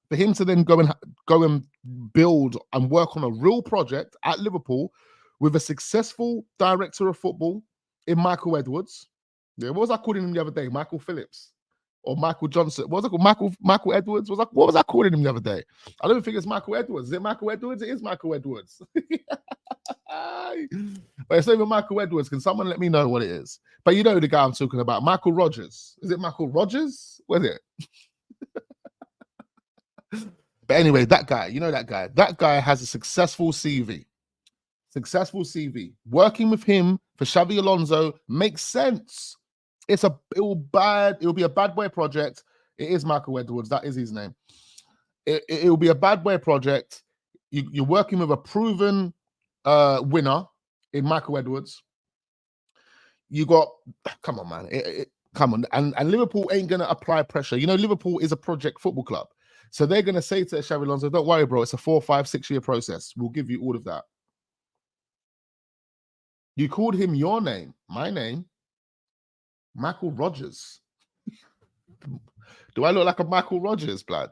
For him to then go and build and work on a real project at Liverpool with a successful director of football in Michael Edwards. Yeah, what was I calling him the other day? Michael Phillips or Michael Johnson? What was I called? Michael Edwards? What was I calling him the other day? I don't think it's Michael Edwards. Is it Michael Edwards? It is Michael Edwards. But it's not even Michael Edwards. Can someone let me know what it is? But you know the guy I'm talking about, Michael Rogers. Is it Michael Rogers? What is it? But anyway, that guy has a successful CV. Working with him for Xavi Alonso makes sense. It will be a bad boy project. It is Michael Edwards. That is his name. It will be a bad boy project. You're working with a proven winner in Michael Edwards. Come on, man. Come on. And Liverpool ain't going to apply pressure. Liverpool is a project football club. So they're going to say to Xavi Alonso, don't worry, bro. It's a 4, 5, 6 year process. We'll give you all of that. You called him your name, my name, Michael Rogers. Do I look like a Michael Rogers, blood?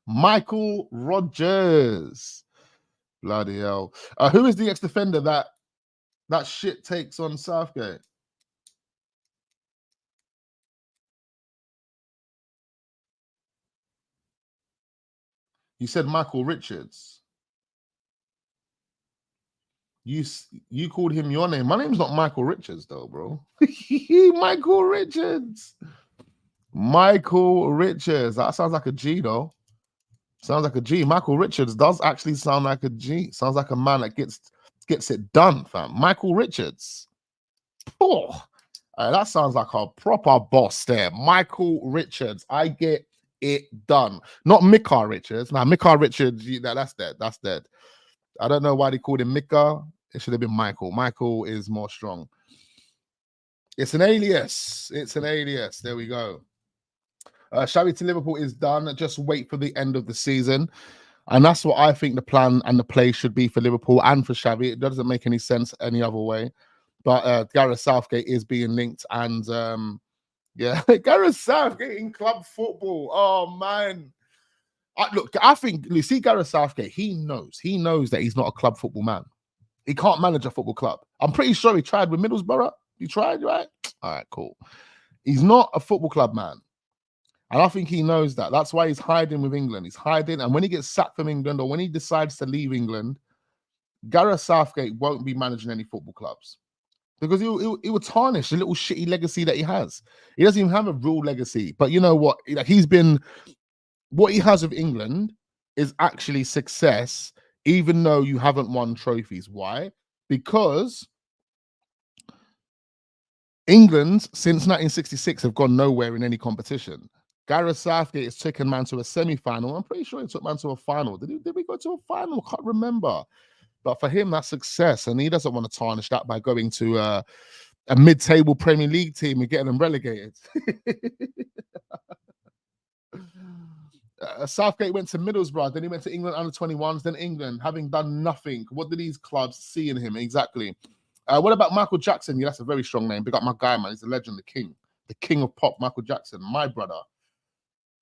Michael Rogers. Bloody hell. Who is the ex-defender that shit takes on Southgate? You said Michael Richards. You called him your name. My name's not Michael Richards, though, bro. Michael Richards. Michael Richards. That sounds like a G, though. Sounds like a G. Michael Richards does actually sound like a G. Sounds like a man that gets it done, fam. Michael Richards. Oh, that sounds like a proper boss there. Michael Richards. I get it done. Not Mika Richards. Now, Mika Richards, that's dead. That's dead. I don't know why they called him Mika. It should have been Michael. Michael is more strong. It's an alias. It's an alias. There we go. Xavi to Liverpool is done. Just wait for the end of the season. And that's what I think the plan and the play should be for Liverpool and for Xavi. It doesn't make any sense any other way. But Gareth Southgate is being linked. And yeah, Gareth Southgate in club football. Oh, man. I think, you see, Gareth Southgate, he knows that he's not a club football man. He can't manage a football club. I'm pretty sure he tried with Middlesbrough. He tried, right? All right, cool. He's not a football club man. And I think he knows that. That's why he's hiding with England. He's hiding. And when he gets sacked from England or when he decides to leave England, Gareth Southgate won't be managing any football clubs. Because he will tarnish the little shitty legacy that he has. He doesn't even have a real legacy. But you know what? What he has with England is actually success, even though you haven't won trophies. Why? Because England, since 1966, have gone nowhere in any competition. Gareth Southgate has taken man to a semi-final. I'm pretty sure he took man to a final. Did we go to a final? I can't remember. But for him, that's success, and he doesn't want to tarnish that by going to a mid-table Premier League team and getting them relegated. Southgate went to Middlesbrough, then he went to England under 21s, then England, having done nothing. What do these clubs see in him? Exactly. What about Michael Jackson? Yeah, that's a very strong name. Big up my guy, man. He's a legend, the king of pop, Michael Jackson, my brother.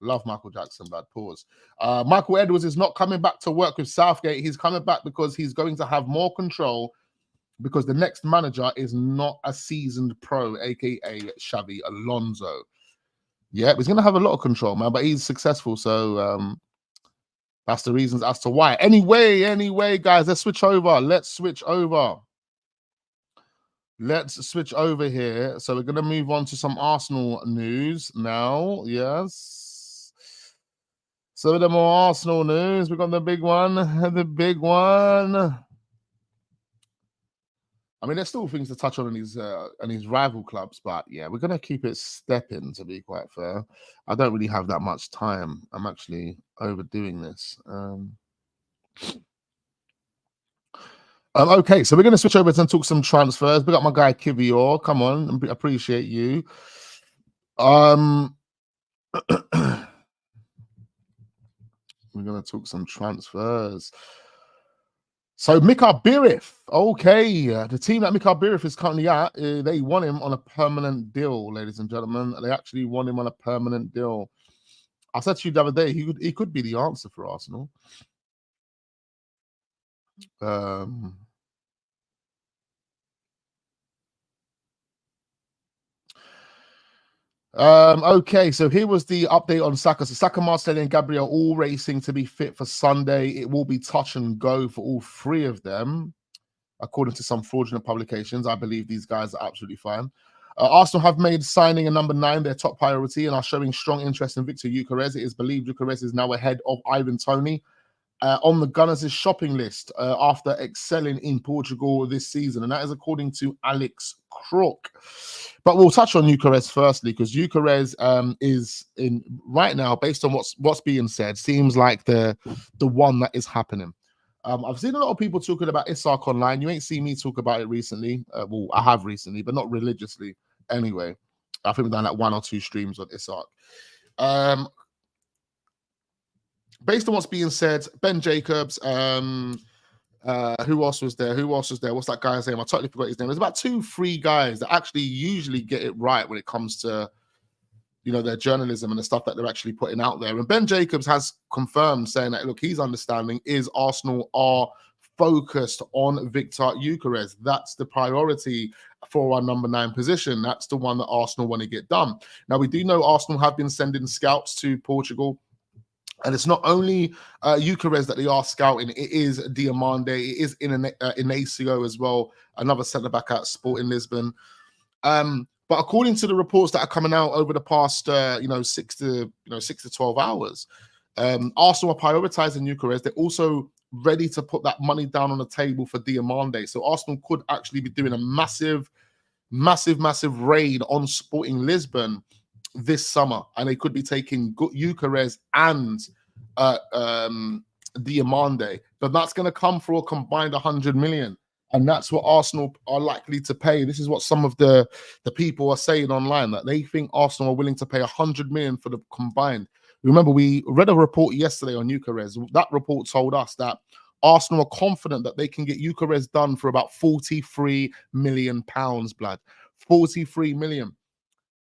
Love Michael Jackson, bad pause. Michael Edwards is not coming back to work with Southgate. He's coming back because he's going to have more control because the next manager is not a seasoned pro, aka Xavi Alonso. Yeah, he's going to have a lot of control, man, but he's successful. So that's the reasons as to why. Anyway, guys, let's switch over. Let's switch over here. So we're going to move on to some Arsenal news now. Yes. So the more Arsenal news. We got the big one. I mean, there's still things to touch on in these rival clubs, but yeah, we're gonna keep it stepping. To be quite fair, I don't really have that much time. I'm actually overdoing this. Okay, so we're gonna switch over and talk some transfers. We got my guy Kivior. Come on, appreciate you. We're gonna talk some transfers. So Mikel Birif, okay, the team that Mikel Birif is currently at, they want him on a permanent deal, ladies and gentlemen. They actually want him on a permanent deal. I said to you the other day, he could be the answer for Arsenal. Okay, so here was the update on Saka. So Saka, Martinelli, and Gabriel all racing to be fit for Sunday. It will be touch and go for all three of them, according to some fraudulent publications. I believe these guys are absolutely fine. Arsenal have made signing a number 9 their top priority and are showing strong interest in Viktor Gyökeres. It is believed Gyökeres is now ahead of Ivan Toney on the Gunners' shopping list after excelling in Portugal this season, and that is according to Alex Crook. But we'll touch on Gyökeres firstly, because Gyökeres is in right now, based on what's being said, seems like the one that is happening. I've seen a lot of people talking about Isak online. You ain't seen me talk about it recently. Well, I have recently, but not religiously. Anyway, I think we've done like 1 or 2 streams on Isak. Based on what's being said, Ben Jacobs, who else was there? What's that guy's name? I totally forgot his name. There's about 2-3 guys that actually usually get it right when it comes to, you know, their journalism and the stuff that they're actually putting out there. And Ben Jacobs has confirmed, saying that, look, his understanding is Arsenal are focused on Viktor Gyökeres. That's the priority for our number 9 position. That's the one that Arsenal want to get done. Now, we do know Arsenal have been sending scouts to Portugal. And it's not only Gyökeres that they are scouting. It is Diamande. It is Inacio as well, another centre-back at Sporting Lisbon. But according to the reports that are coming out over the past 6 to 12 hours, Arsenal are prioritising Gyökeres. They're also ready to put that money down on the table for Diamande. So Arsenal could actually be doing a massive raid on Sporting Lisbon this summer, and they could be taking Gyökeres and Diamande, but that's going to come for a combined 100 million, and that's what Arsenal are likely to pay. This is what some of the people are saying online, that they think Arsenal are willing to pay 100 million for the combined. Remember, we read a report yesterday on Gyökeres. That report told us that Arsenal are confident that they can get Gyökeres done for about 43 million pounds, blood. 43 million.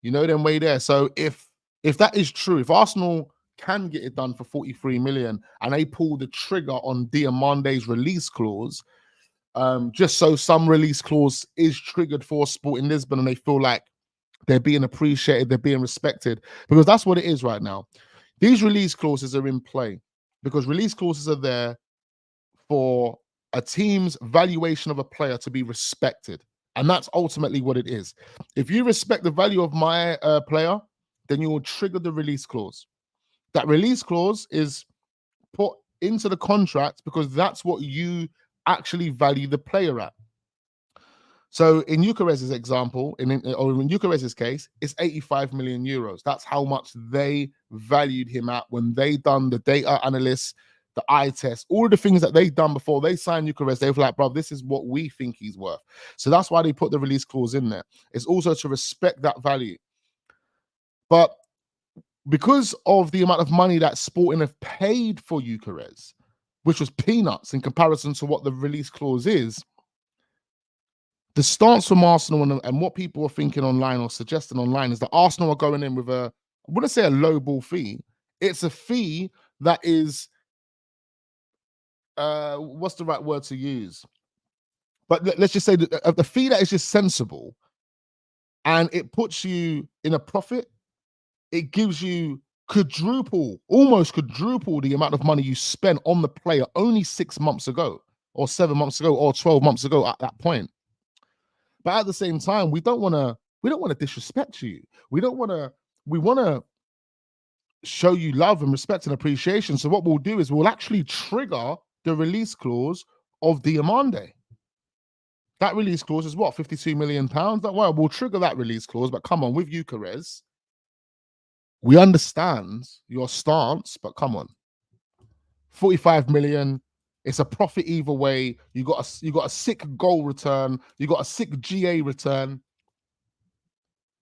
You know them way there. So if that is true, if Arsenal can get it done for 43 million and they pull the trigger on Diamande's release clause, just so some release clause is triggered for Sporting Lisbon and they feel like they're being appreciated, they're being respected, because that's what it is right now. These release clauses are in play because release clauses are there for a team's valuation of a player to be respected. And that's ultimately what it is. If you respect the value of my player, then you will trigger the release clause. That release clause is put into the contract because that's what you actually value the player at. So in Gyökeres' example, in Gyökeres' case, it's 85 million euros. That's how much they valued him at when they done the data analysts, the eye test, all of the things that they've done before they signed Gyökeres. They were like, bro, this is what we think he's worth. So that's why they put the release clause in there. It's also to respect that value. But because of the amount of money that Sporting have paid for Gyökeres, which was peanuts in comparison to what the release clause is, the stance from Arsenal and what people are thinking online or suggesting online is that Arsenal are going in with I wouldn't say a low ball fee, It's a fee that is, what's the right word to use? But let's just say that the fee that is just sensible, and it puts you in a profit. It gives you almost quadruple the amount of money you spent on the player only 6 months ago, or 7 months ago, or 12 months ago at that point. But at the same time, we don't want to disrespect you. We want to show you love and respect and appreciation. So what we'll do is we'll actually trigger the release clause of Diamande. That release clause is what, £52 million? Well, we'll trigger that release clause, but come on, with Gyökeres, we understand your stance, but come on, 45 million. It's a profit either way. You got a sick goal return. You got a sick GA return.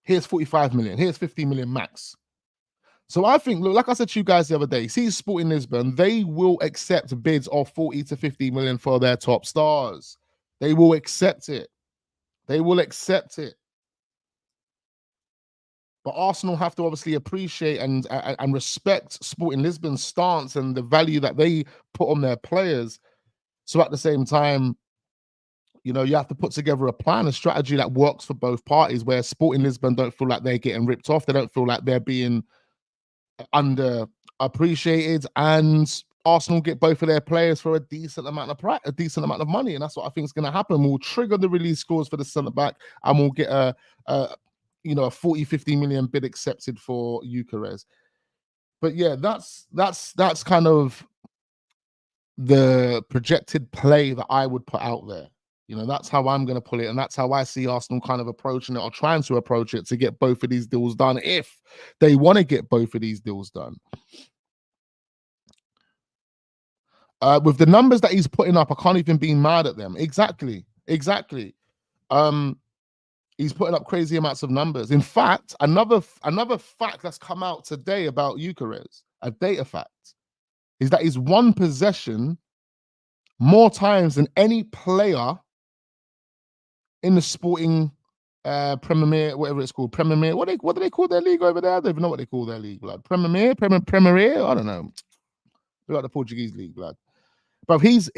Here's 45 million. Here's 50 million max. So I think, look, like I said to you guys the other day, see Sporting Lisbon, they will accept bids of 40 to 50 million for their top stars. They will accept it. They will accept it. But Arsenal have to obviously appreciate and respect Sporting Lisbon's stance and the value that they put on their players. So at the same time, you have to put together a plan, a strategy that works for both parties, where Sporting Lisbon don't feel like they're getting ripped off. They don't feel like they're being underappreciated, and Arsenal get both of their players for a decent amount of money. And that's what I think is going to happen. We'll trigger the release clause for the centre back, and we'll get a 40, 50 million bid accepted for Gyökeres. But yeah, that's kind of the projected play that I would put out there. That's how I'm going to pull it, and that's how I see Arsenal kind of approaching it, or trying to approach it, to get both of these deals done, if they want to get both of these deals done. With the numbers that he's putting up, I can't even be mad at them. Exactly. He's putting up crazy amounts of numbers. In fact, another fact that's come out today about Gyökeres, a data fact, is that he's won possession more times than any player in the Sporting Premier, whatever it's called, Premier. What do they call their league over there? I don't even know what they call their league, blood. Premier. I don't know. We got the Portuguese league, blood. But he's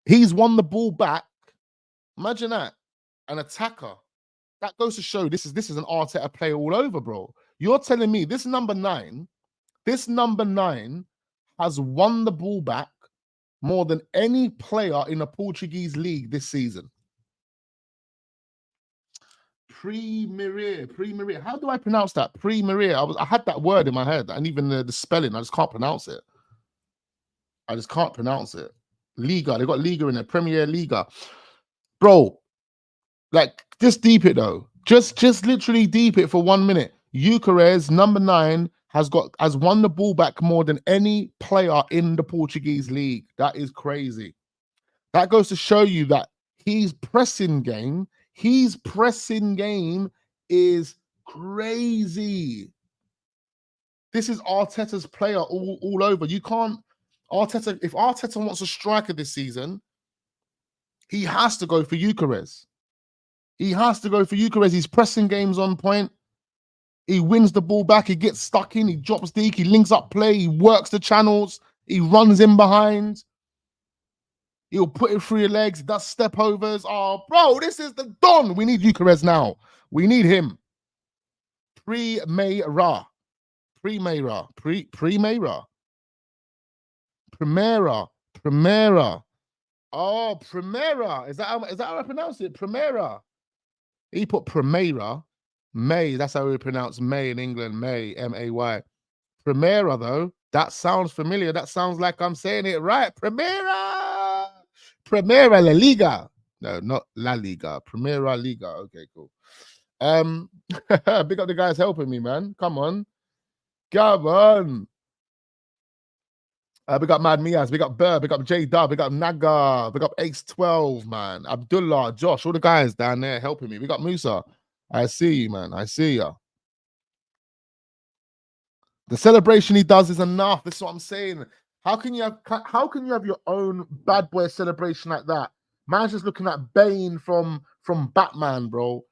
won the ball back. Imagine that. An attacker. That goes to show this is an Arteta player all over, bro. You're telling me this number 9 has won the ball back more than any player in the Portuguese league this season. Premier. How do I pronounce that? Premier. I had that word in my head, and even the spelling, I just can't pronounce it. Liga. They got Liga in there. Premier Liga. Bro, like, just deep it though. Just literally deep it for 1 minute. Gyökeres, number 9, has won the ball back more than any player in the Portuguese league. That is crazy. That goes to show you that his pressing game is crazy. This is Arteta's player all over. You can't, if Arteta wants a striker this season, he has to go for Gyökeres. His pressing game's on point. He wins the ball back. He gets stuck in. He drops deep. He links up play. He works the channels. He runs in behind. He'll put it through your legs. He does step overs. Oh, bro, this is the Don. We need Gyökeres now. We need him. Primera. Oh, Primera. Is that how I pronounce it? Primera. He put Primera. May. That's how we pronounce May in England. May. M-A-Y. Primera, though. That sounds familiar. That sounds like I'm saying it right. Primera La Liga. No, not La Liga. Primera Liga. Okay, cool. Big up the guys helping me, man. Come on. Big up Mad Mias, big up Burr, big up J Dub, big up Naga, big up X12, man. Abdullah, Josh, all the guys down there helping me. Big up Musa. I see you, man. I see you. The celebration he does is enough. This is what I'm saying. How can you have your own bad boy celebration like that? Man's just looking at Bane from Batman, bro.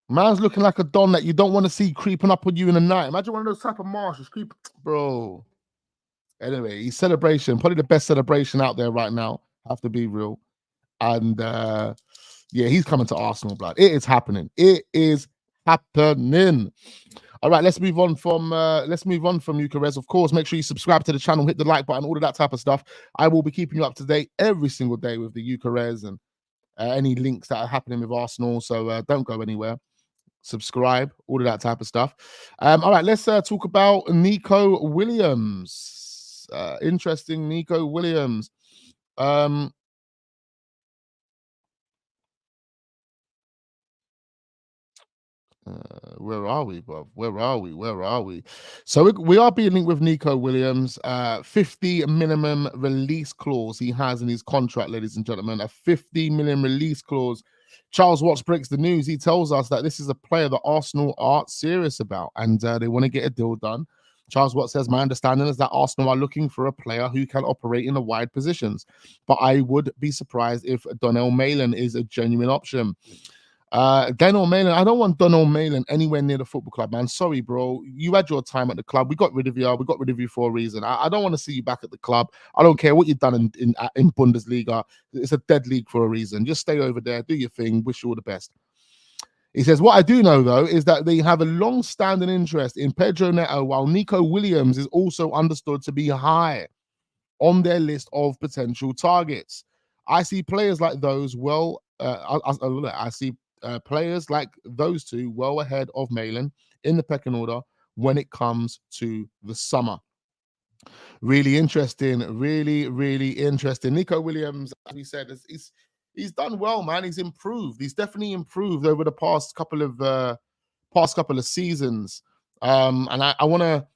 Man's looking like a don that you don't want to see creeping up on you in the night. Imagine one of those type of marshals creep, bro. Anyway, his celebration, probably the best celebration out there right now. Have to be real. And yeah, he's coming to Arsenal, blood. It is happening. It is happening. All right, let's move on from Gyökeres. Of course, make sure you subscribe to the channel, hit the like button, all of that type of stuff. I will be keeping you up to date every single day with the Gyökeres and any links that are happening with Arsenal. So don't go anywhere. Subscribe, all of that type of stuff. All right, let's talk about Nico Williams. Interesting, Nico Williams. Where are we, bro? Where are we? So we are being linked with Nico Williams. 50 minimum release clause he has in his contract, ladies and gentlemen. A 50 million release clause. Charles Watts breaks the news. He tells us that this is a player that Arsenal are serious about and they want to get a deal done. Charles Watts says, my understanding is that Arsenal are looking for a player who can operate in the wide positions, but I would be surprised if Donnell Malin is a genuine option. Donnell Malin, I don't want Donnell Malin anywhere near the football club, man. Sorry, bro. You had your time at the club. We got rid of you. We got rid of you for a reason. I don't want to see you back at the club. I don't care what you've done in Bundesliga. It's a dead league for a reason. Just stay over there, do your thing. Wish you all the best. He says, what I do know, though, is that they have a long-standing interest in Pedro Neto, while Nico Williams is also understood to be high on their list of potential targets. I see players like those I see players like those two well ahead of Malin in the pecking order when it comes to the summer. Really interesting, really interesting. Nico Williams, as we said, he's done well, man. He's improved. He's definitely improved over the past couple of seasons. And I want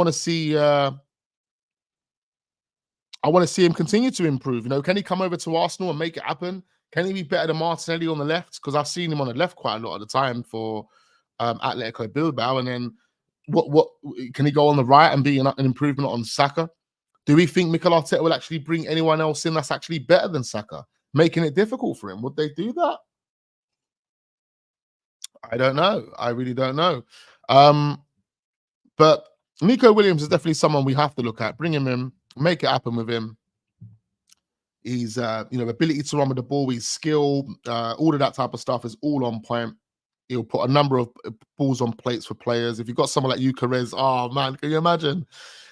to see him continue to improve. You know, can he come over to Arsenal and make it happen? Can he be better than Martinelli on the left? Because I've seen him on the left quite a lot of the time for Atletico Bilbao. And then what can he go on the right and be an improvement on Saka? Do we think Mikel Arteta will actually bring anyone else in that's actually better than Saka, making it difficult for him? Would they do that? I don't know. I really don't know. But Nico Williams is definitely someone we have to look at. Bring him in, make it happen with him. He's ability to run with the ball, his skill, all of that type of stuff is all on point. He'll put a number of balls on plates for players. If you've got someone like Gyökeres, oh man, can you imagine?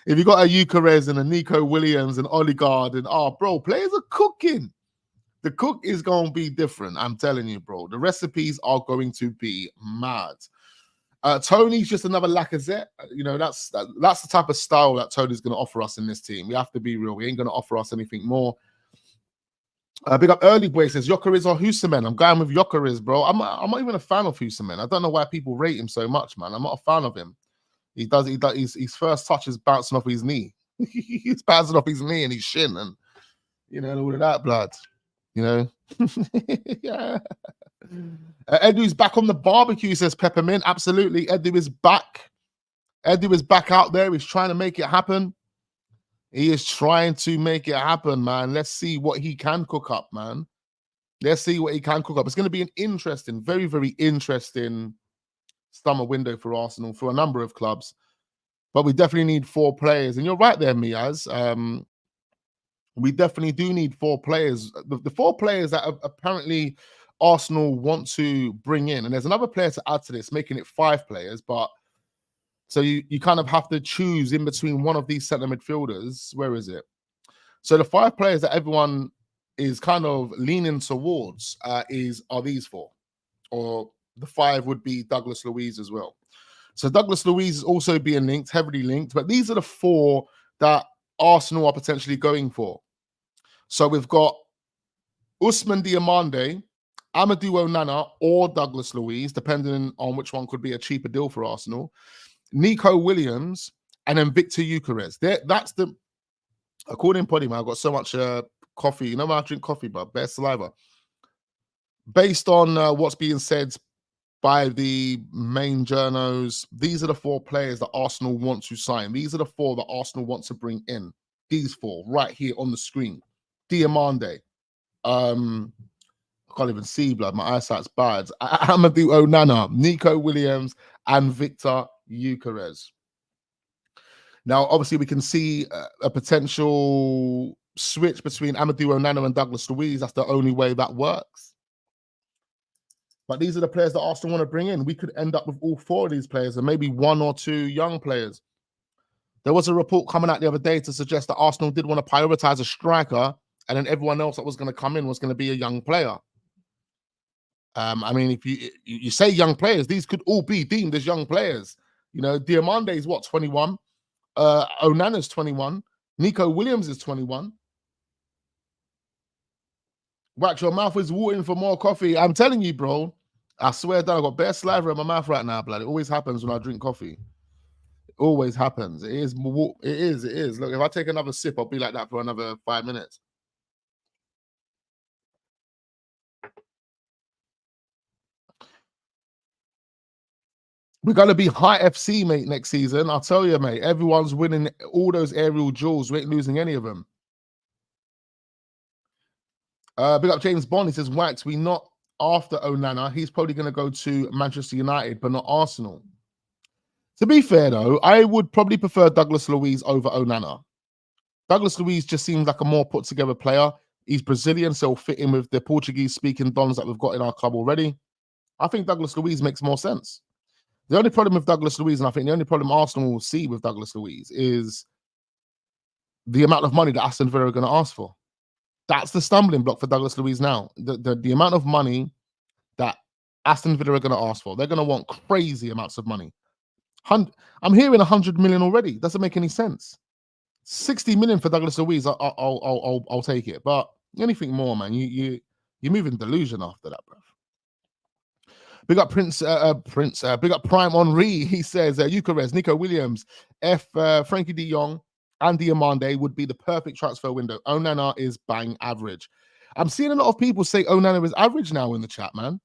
If you got a Gyökeres and a Nico Williams and Odegaard and bro, players are cooking. The cook is going to be different. I'm telling you, bro. The recipes are going to be mad. Tony's just another Lacazette. You know, that's the type of style that Tony's going to offer us in this team. We have to be real. He ain't going to offer us anything more. Big up Early Boy says Gyökeres or Huseman. I'm going with Gyökeres, bro. I'm not even a fan of Huseman. I don't know why people rate him so much, man. I'm not a fan of him. He does his first touch is bouncing off his knee. He's bouncing off his knee and his shin, and you know, all of that blood. You know, yeah. Edu's back on the barbecue, says Peppermint. Absolutely, Edu is back. Edu is back out there. He's trying to make it happen. He is trying to make it happen, man. Let's see what he can cook up, man. Let's see what he can cook up. It's going to be an interesting, very, very interesting summer window for Arsenal, for a number of clubs. But we definitely need 4 players. And you're right there, Miaz. We definitely do need 4 players. The 4 players that apparently Arsenal want to bring in. And there's another player to add to this, making it 5 players. But so you kind of have to choose in between one of these centre midfielders. Where is it? So the 5 players that everyone is kind of leaning towards are these 4. Or the 5 would be Douglas Luiz as well. So Douglas Luiz is also being linked, heavily linked. But these are the 4 that Arsenal are potentially going for. So we've got Ousmane Diomande, Amadou Onana, or Douglas Luiz, depending on which one could be a cheaper deal for Arsenal. Nico Williams, and then Viktor Gyökeres. That's the, according to Poddy, man, I've got so much coffee. You know when I drink coffee, but bare saliva. Based on what's being said by the main journos, these are the 4 players that Arsenal want to sign. These are the 4 that Arsenal want to bring in. These 4 right here on the screen. Diomande. can't even see, blood. My eyesight's bad. Amadou Onana, Nico Williams, and Viktor Gyökeres. Now, obviously, we can see a potential switch between Amadou Onana and Douglas Luiz. That's the only way that works. But these are the players that Arsenal want to bring in. We could end up with all 4 of these players and maybe 1 or 2 young players. There was a report coming out the other day to suggest that Arsenal did want to prioritize a striker, and then everyone else that was going to come in was going to be a young player. I mean, if you say young players, these could all be deemed as young players. You know, Diomande is what, 21? Onana's 21. Nico Williams is 21. Wax, your mouth is watering for more coffee. I'm telling you, bro. I swear that I've got bare saliva in my mouth right now, blood. It always happens when I drink coffee. It always happens. It is. Look, if I take another sip, I'll be like that for another 5 minutes. We're going to be high FC, mate, next season. I'll tell you, mate. Everyone's winning all those aerial duels. We ain't losing any of them. Big up James Bond. He says, Wax, we not after Onana. He's probably going to go to Manchester United, but not Arsenal. To be fair, though, I would probably prefer Douglas Luiz over Onana. Douglas Luiz just seems like a more put-together player. He's Brazilian, so he'll fit in with the Portuguese-speaking dons that we've got in our club already. I think Douglas Luiz makes more sense. The only problem with Douglas Luiz, and I think the only problem Arsenal will see with Douglas Luiz, is the amount of money that Aston Villa are going to ask for. That's the stumbling block for Douglas Luiz now. The amount of money that Aston Villa are going to ask for. They're going to want crazy amounts of money. I'm hearing 100 million already. Doesn't make any sense. 60 million for Douglas Luiz, I'll take it. But anything more, man, you're moving delusion after that, bro. Big up Prince. Big up Prime Henri. He says Gyökeres, Nico Williams, Frankie de Jong, and Diomande would be the perfect transfer window. Onana is bang average. I'm seeing a lot of people say Onana is average now in the chat, man.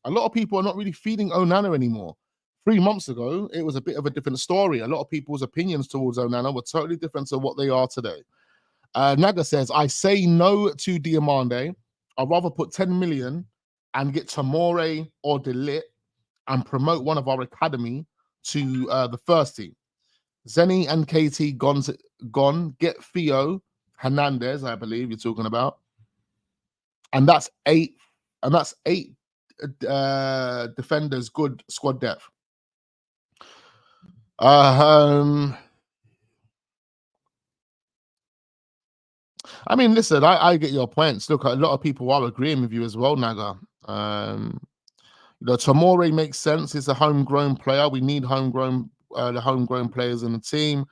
A lot of people are not really feeding Onana anymore. 3 months ago, it was a bit of a different story. A lot of people's opinions towards Onana were totally different to what they are today. Naga says, I say no to Diomande. I'd rather put 10 million and get Tomori or De Ligt and promote one of our academy to the first team. Zenny and KT gone. Get Theo Hernandez, I believe you're talking about. And that's 8. And that's 8 defenders, good squad depth. I mean, listen, I get your points. Look, a lot of people are agreeing with you as well, Naga. You know, Tomori makes sense. He's a homegrown player. We need the homegrown players in the team.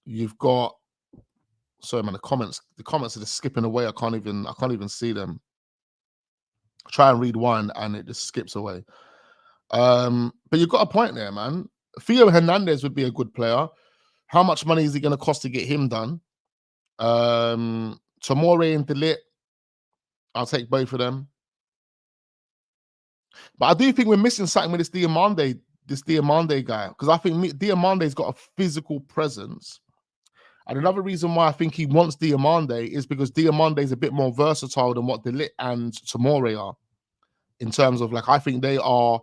You've got, sorry, man, the comments are just skipping away. I can't even see them. Try and read one and it just skips away. But you've got a point there, man. Theo Hernandez would be a good player. How much money is it going to cost to get him done? Tomori and De Ligt, I'll take both of them. But I do think we're missing something with this Diomande guy, because I think Diamande's got a physical presence. And another reason why I think he wants Diomande is because Diomande is a bit more versatile than what De Ligt and Tomori are. In terms of, like, I think they are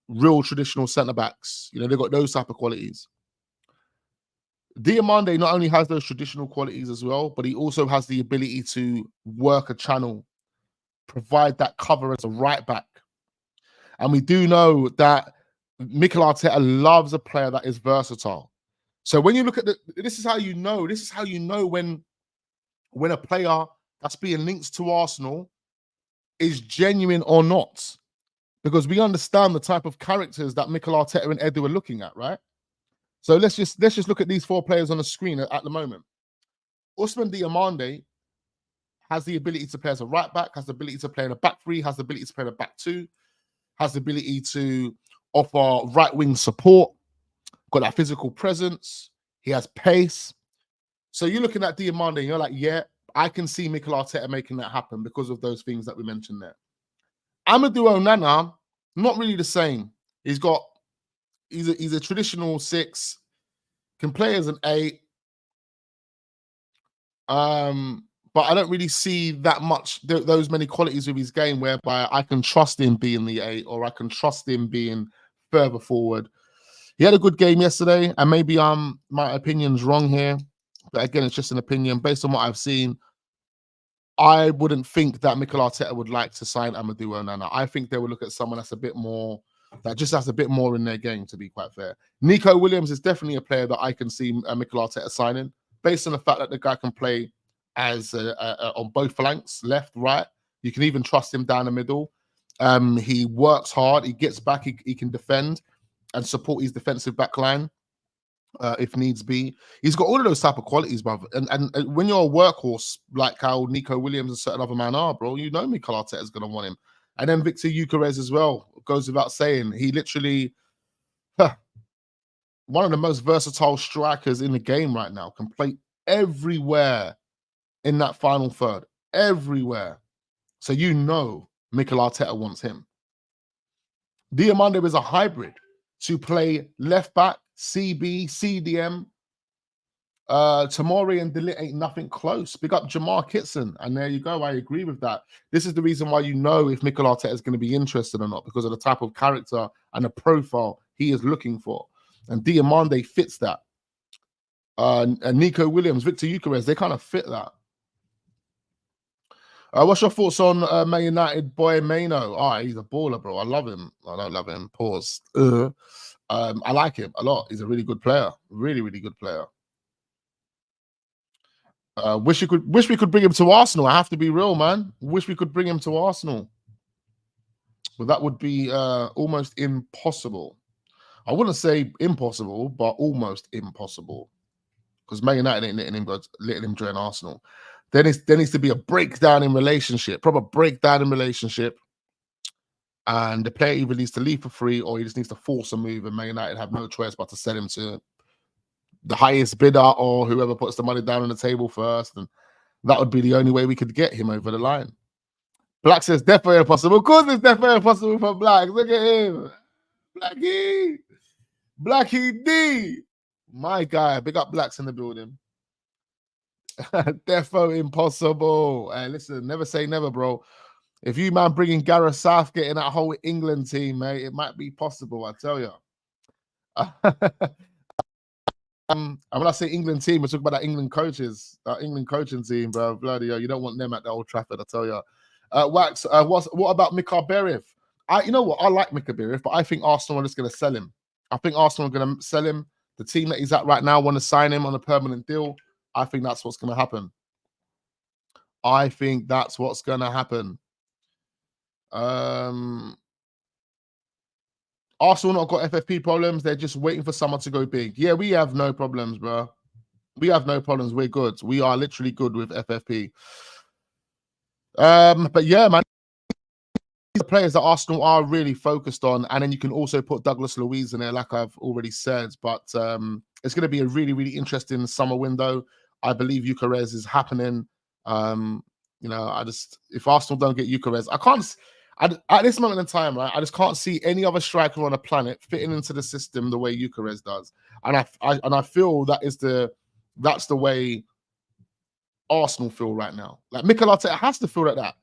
real traditional centre-backs. You know, they've got those type of qualities. Diomande not only has those traditional qualities as well, but he also has the ability to work a channel, provide that cover as a right back. And we do know that Mikel Arteta loves a player that is versatile. So when you look at this is how you know when a player that's being linked to Arsenal is genuine or not. Because we understand the type of characters that Mikel Arteta and Edu are looking at, right? So let's just look at these 4 players on the screen at the moment. Ousmane Diomande has the ability to play as a right back, has the ability to play in a back 3, has the ability to play in a back 2, has the ability to offer right wing support, got that physical presence, he has pace. So you're looking at Diomande and you're like, yeah, I can see Mikel Arteta making that happen because of those things that we mentioned there. Amadou Onana, not really the same. He's a traditional 6, can play as an 8. But but I don't really see that much those many qualities with his game whereby I can trust him being the 8 or I can trust him being further forward. He had a good game yesterday, and maybe my opinion's wrong here, but again, it's just an opinion based on what I've seen. I wouldn't think that Mikel Arteta would like to sign Amadou Onana. I think they would look at someone that's a bit more, that just has a bit more in their game, to be quite fair. Nico Williams is definitely a player that I can see Mikel Arteta signing, based on the fact that the guy can play as on both flanks, left, right. You can even trust him down the middle. He works hard. He gets back. He can defend and support his defensive back line. If needs be. He's got all of those type of qualities, brother. And when you're a workhorse, like how Nico Williams and certain other men are, bro, you know Mikel Arteta is going to want him. And then Viktor Gyökeres as well, goes without saying. He literally, one of the most versatile strikers in the game right now, can play everywhere in that final third. Everywhere. So you know Mikel Arteta wants him. Diamande is a hybrid to play left back, CB, CDM. Tamori and Delit ain't nothing close. Pick up Jamar Kitson, and there you go. I agree with that. This is the reason why you know if Mikel Arteta is going to be interested or not, because of the type of character and the profile he is looking for. And Diamande fits that. And Nico Williams, Viktor Gyökeres, they kind of fit that. What's your thoughts on Man United boy Maino? Oh, he's a baller, bro. I love him. I don't love him. Pause. I like him a lot. He's a really good player. Really, really good player. Wish we could bring him to Arsenal. I have to be real, man. Wish we could bring him to Arsenal. But that would be almost impossible. I wouldn't say impossible, but almost impossible. Because Man United ain't letting him join Arsenal. There needs to be a breakdown in relationship, proper breakdown in relationship. And the player either needs to leave for free or he just needs to force a move, and Man United have no choice but to sell him to the highest bidder or whoever puts the money down on the table first. And that would be the only way we could get him over the line. Black says definitely impossible. Of course it's definitely impossible for Black. Look at him. Blackie D. My guy. Big up Blacks in the building. Defo impossible. Hey, listen, never say never, bro. If you, man, bringing Gareth Southgate in that whole England team, mate, it might be possible, I tell you. And when I say England team, we're talking about that England coaches, that England coaching team, bro. Bloody hell, you don't want them at the Old Trafford, I tell you. Wax, what about Mika Berif? You know what? I like Mika Berif, but I think Arsenal are just going to sell him. I think Arsenal are going to sell him. The team that he's at right now want to sign him on a permanent deal. I think that's what's going to happen. I think that's what's going to happen. Arsenal not got FFP problems. They're just waiting for someone to go big. Yeah, we have no problems, bro. We have no problems. We're good. We are literally good with FFP. But yeah, man, these players that Arsenal are really focused on, and then you can also put Douglas Luiz in there, like I've already said. But it's going to be a really, really interesting summer window. I believe Gyökeres is happening. You know, if Arsenal don't get Gyökeres, at this moment in time, right, I just can't see any other striker on the planet fitting into the system the way Gyökeres does, and I feel that's the way Arsenal feel right now. Like Mikel Arteta has to feel like that.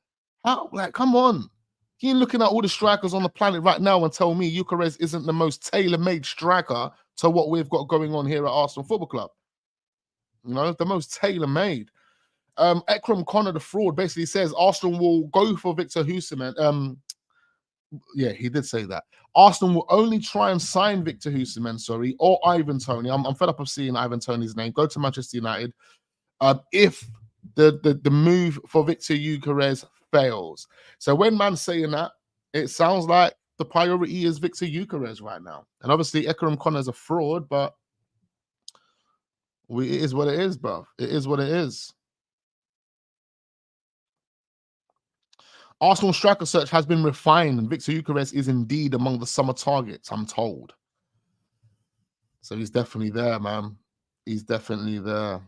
How? Like, come on, you ain't looking at all the strikers on the planet right now and tell me Gyökeres isn't the most tailor-made striker to what we've got going on here at Arsenal Football Club. You know, the most tailor-made. Ekram Connor, the fraud, basically says Arsenal will go for Victor Osimhen. Yeah, he did say that. Arsenal will only try and sign Victor Osimhen, or Ivan Toney. I'm fed up of seeing Ivan Toney's name. Go to Manchester United. If the move for Victor Gyökeres fails. So when man's saying that, it sounds like the priority is Victor Gyökeres right now. And obviously Ekram Connor is a fraud, but it is what it is, bro. It is what it is. Arsenal striker search has been refined, and Victor Gyökeres is indeed among the summer targets, I'm told. So he's definitely there, man. He's definitely there.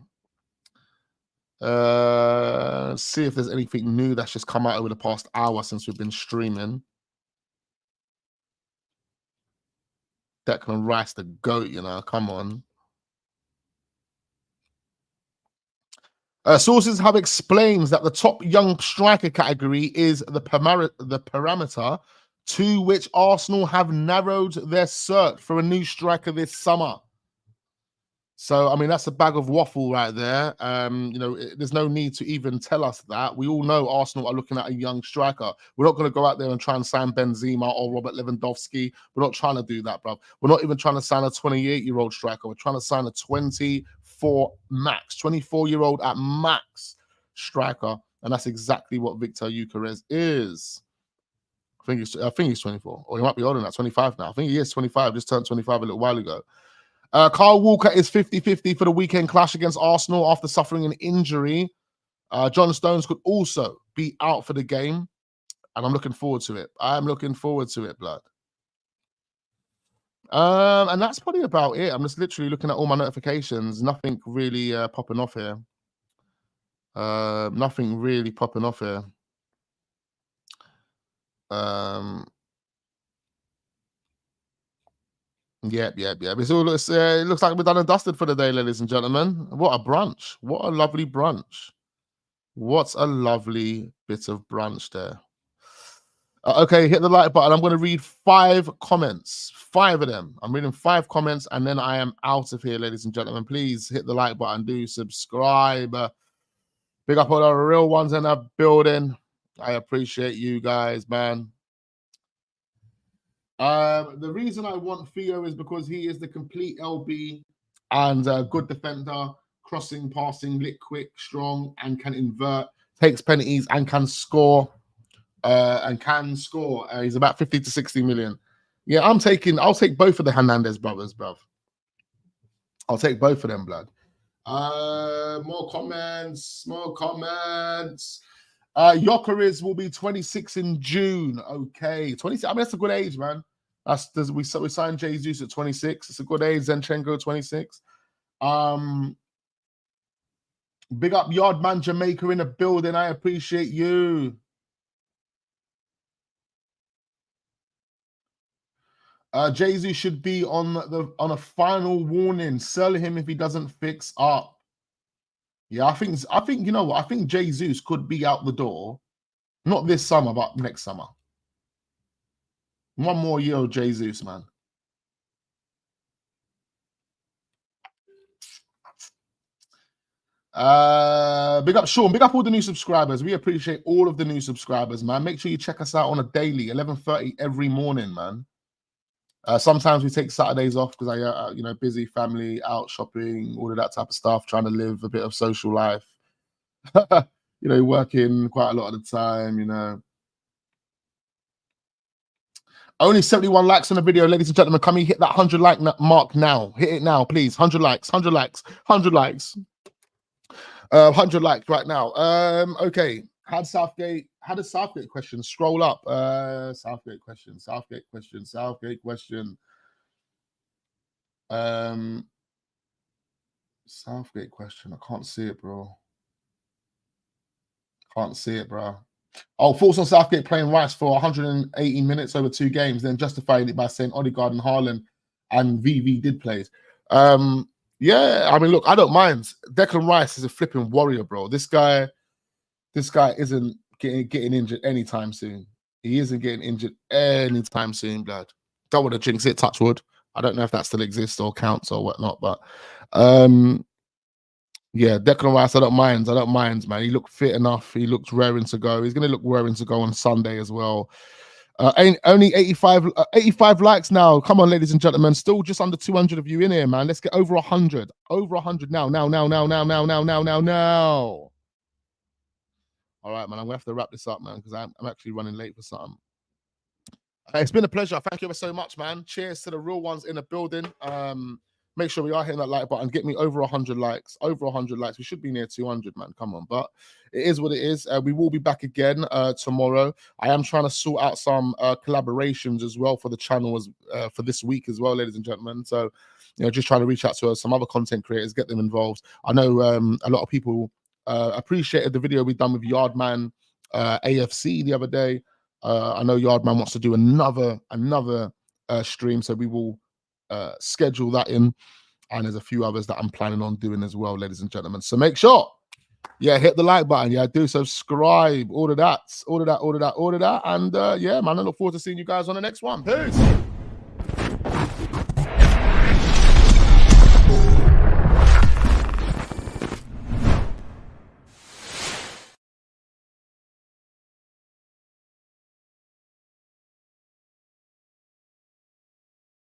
See if there's anything new that's just come out over the past hour since we've been streaming. Declan Rice, the GOAT, you know, come on. Sources have explained that the top young striker category is the parameter to which Arsenal have narrowed their search for a new striker this summer. So, I mean, that's a bag of waffle right there. There's no need to even tell us that. We all know Arsenal are looking at a young striker. We're not going to go out there and try and sign Benzema or Robert Lewandowski. We're not trying to do that, bro. We're not even trying to sign a 28-year-old striker. We're trying to sign a 24-year-old at max striker. And that's exactly what Viktor Gyökeres is. I think he's 24. Or he might be older than that, 25 now. I think he is 25. Just turned 25 a little while ago. Kyle Walker is 50-50 for the weekend clash against Arsenal after suffering an injury. John Stones could also be out for the game, and I'm looking forward to it. I'm looking forward to it, blood. And that's probably about it. I'm just literally looking at all my notifications. Nothing really popping off here. Nothing really popping off here. Yep. It looks like we're done and dusted for the day, ladies and gentlemen. What a brunch. What a lovely brunch. What a lovely bit of brunch there. Okay, hit the like button. I'm going to read 5 comments. 5 of them. I'm reading 5 comments, and then I am out of here, ladies and gentlemen. Please hit the like button. Do subscribe. Big up all the real ones in the building. I appreciate you guys, man. The reason I want Theo is because he is the complete LB and a good defender, crossing, passing, lit quick, strong, and can invert, takes penalties and can score. He's about 50 to 60 million. Yeah, I'll take both of the Hernandez brothers, bruv. I'll take both of them, blood. More comments. Gyökeres will be 26 in June. Okay, 26. I mean, that's a good age, man. We signed Jesus at 26. It's a good age. Zinchenko 26. Big up Yardman Jamaica in the building. I appreciate you. Jesus should be on a final warning. Sell him if he doesn't fix up. Yeah, I think you know what? I think Jesus could be out the door, not this summer, but next summer. One more year of Jesus, man. Big up Sean, big up all the new subscribers. We appreciate all of the new subscribers, man. Make sure you check us out on a daily, 11:30 every morning, man. Sometimes we take Saturdays off because I, busy family, out shopping, all of that type of stuff, trying to live a bit of social life. Working quite a lot of the time, Only 71 likes on the video, ladies and gentlemen. Come hit that 100 like mark now. Hit it now, please. 100 likes, 100 likes, 100 likes. 100 likes right now. Okay. Had a Southgate question. Scroll up. Southgate question. Southgate question. Southgate question. Southgate question. I can't see it, bro. Can't see it, bro. Oh, thoughts on Southgate playing Rice for 180 minutes over 2 games, then justifying it by saying Odegaard and Haaland and VV did plays. Yeah, I mean, look, I don't mind. Declan Rice is a flipping warrior, bro. This guy isn't getting injured anytime soon. He isn't getting injured anytime soon, blood. Don't want to jinx it, touch wood. I don't know if that still exists or counts or whatnot, but yeah, Declan Rice, I don't mind, man. He looked fit enough. He looked raring to go. He's going to look raring to go on Sunday as well. Only 85 likes now. Come on, ladies and gentlemen. Still just under 200 of you in here, man. Let's get over 100. Over 100 now. Now. All right, man. I'm going to have to wrap this up, man, because I'm actually running late for something. It's been a pleasure. Thank you ever so much, man. Cheers to the real ones in the building. Make sure we are hitting that like button. Get me over 100 likes. Over 100 likes. We should be near 200, man. Come on. But it is what it is. We will be back again tomorrow. I am trying to sort out some collaborations as well for the channel for this week as well, ladies and gentlemen. So, just trying to reach out to some other content creators, get them involved. I know a lot of people appreciated the video we've done with Yardman AFC the other day. I know Yardman wants to do another stream, so we will schedule that in, and there's a few others that I'm planning on doing as well, ladies and gentlemen. So make sure Yeah, hit the like button. Yeah, do subscribe. All of that. And yeah, man, I look forward to seeing you guys on the next one. Peace.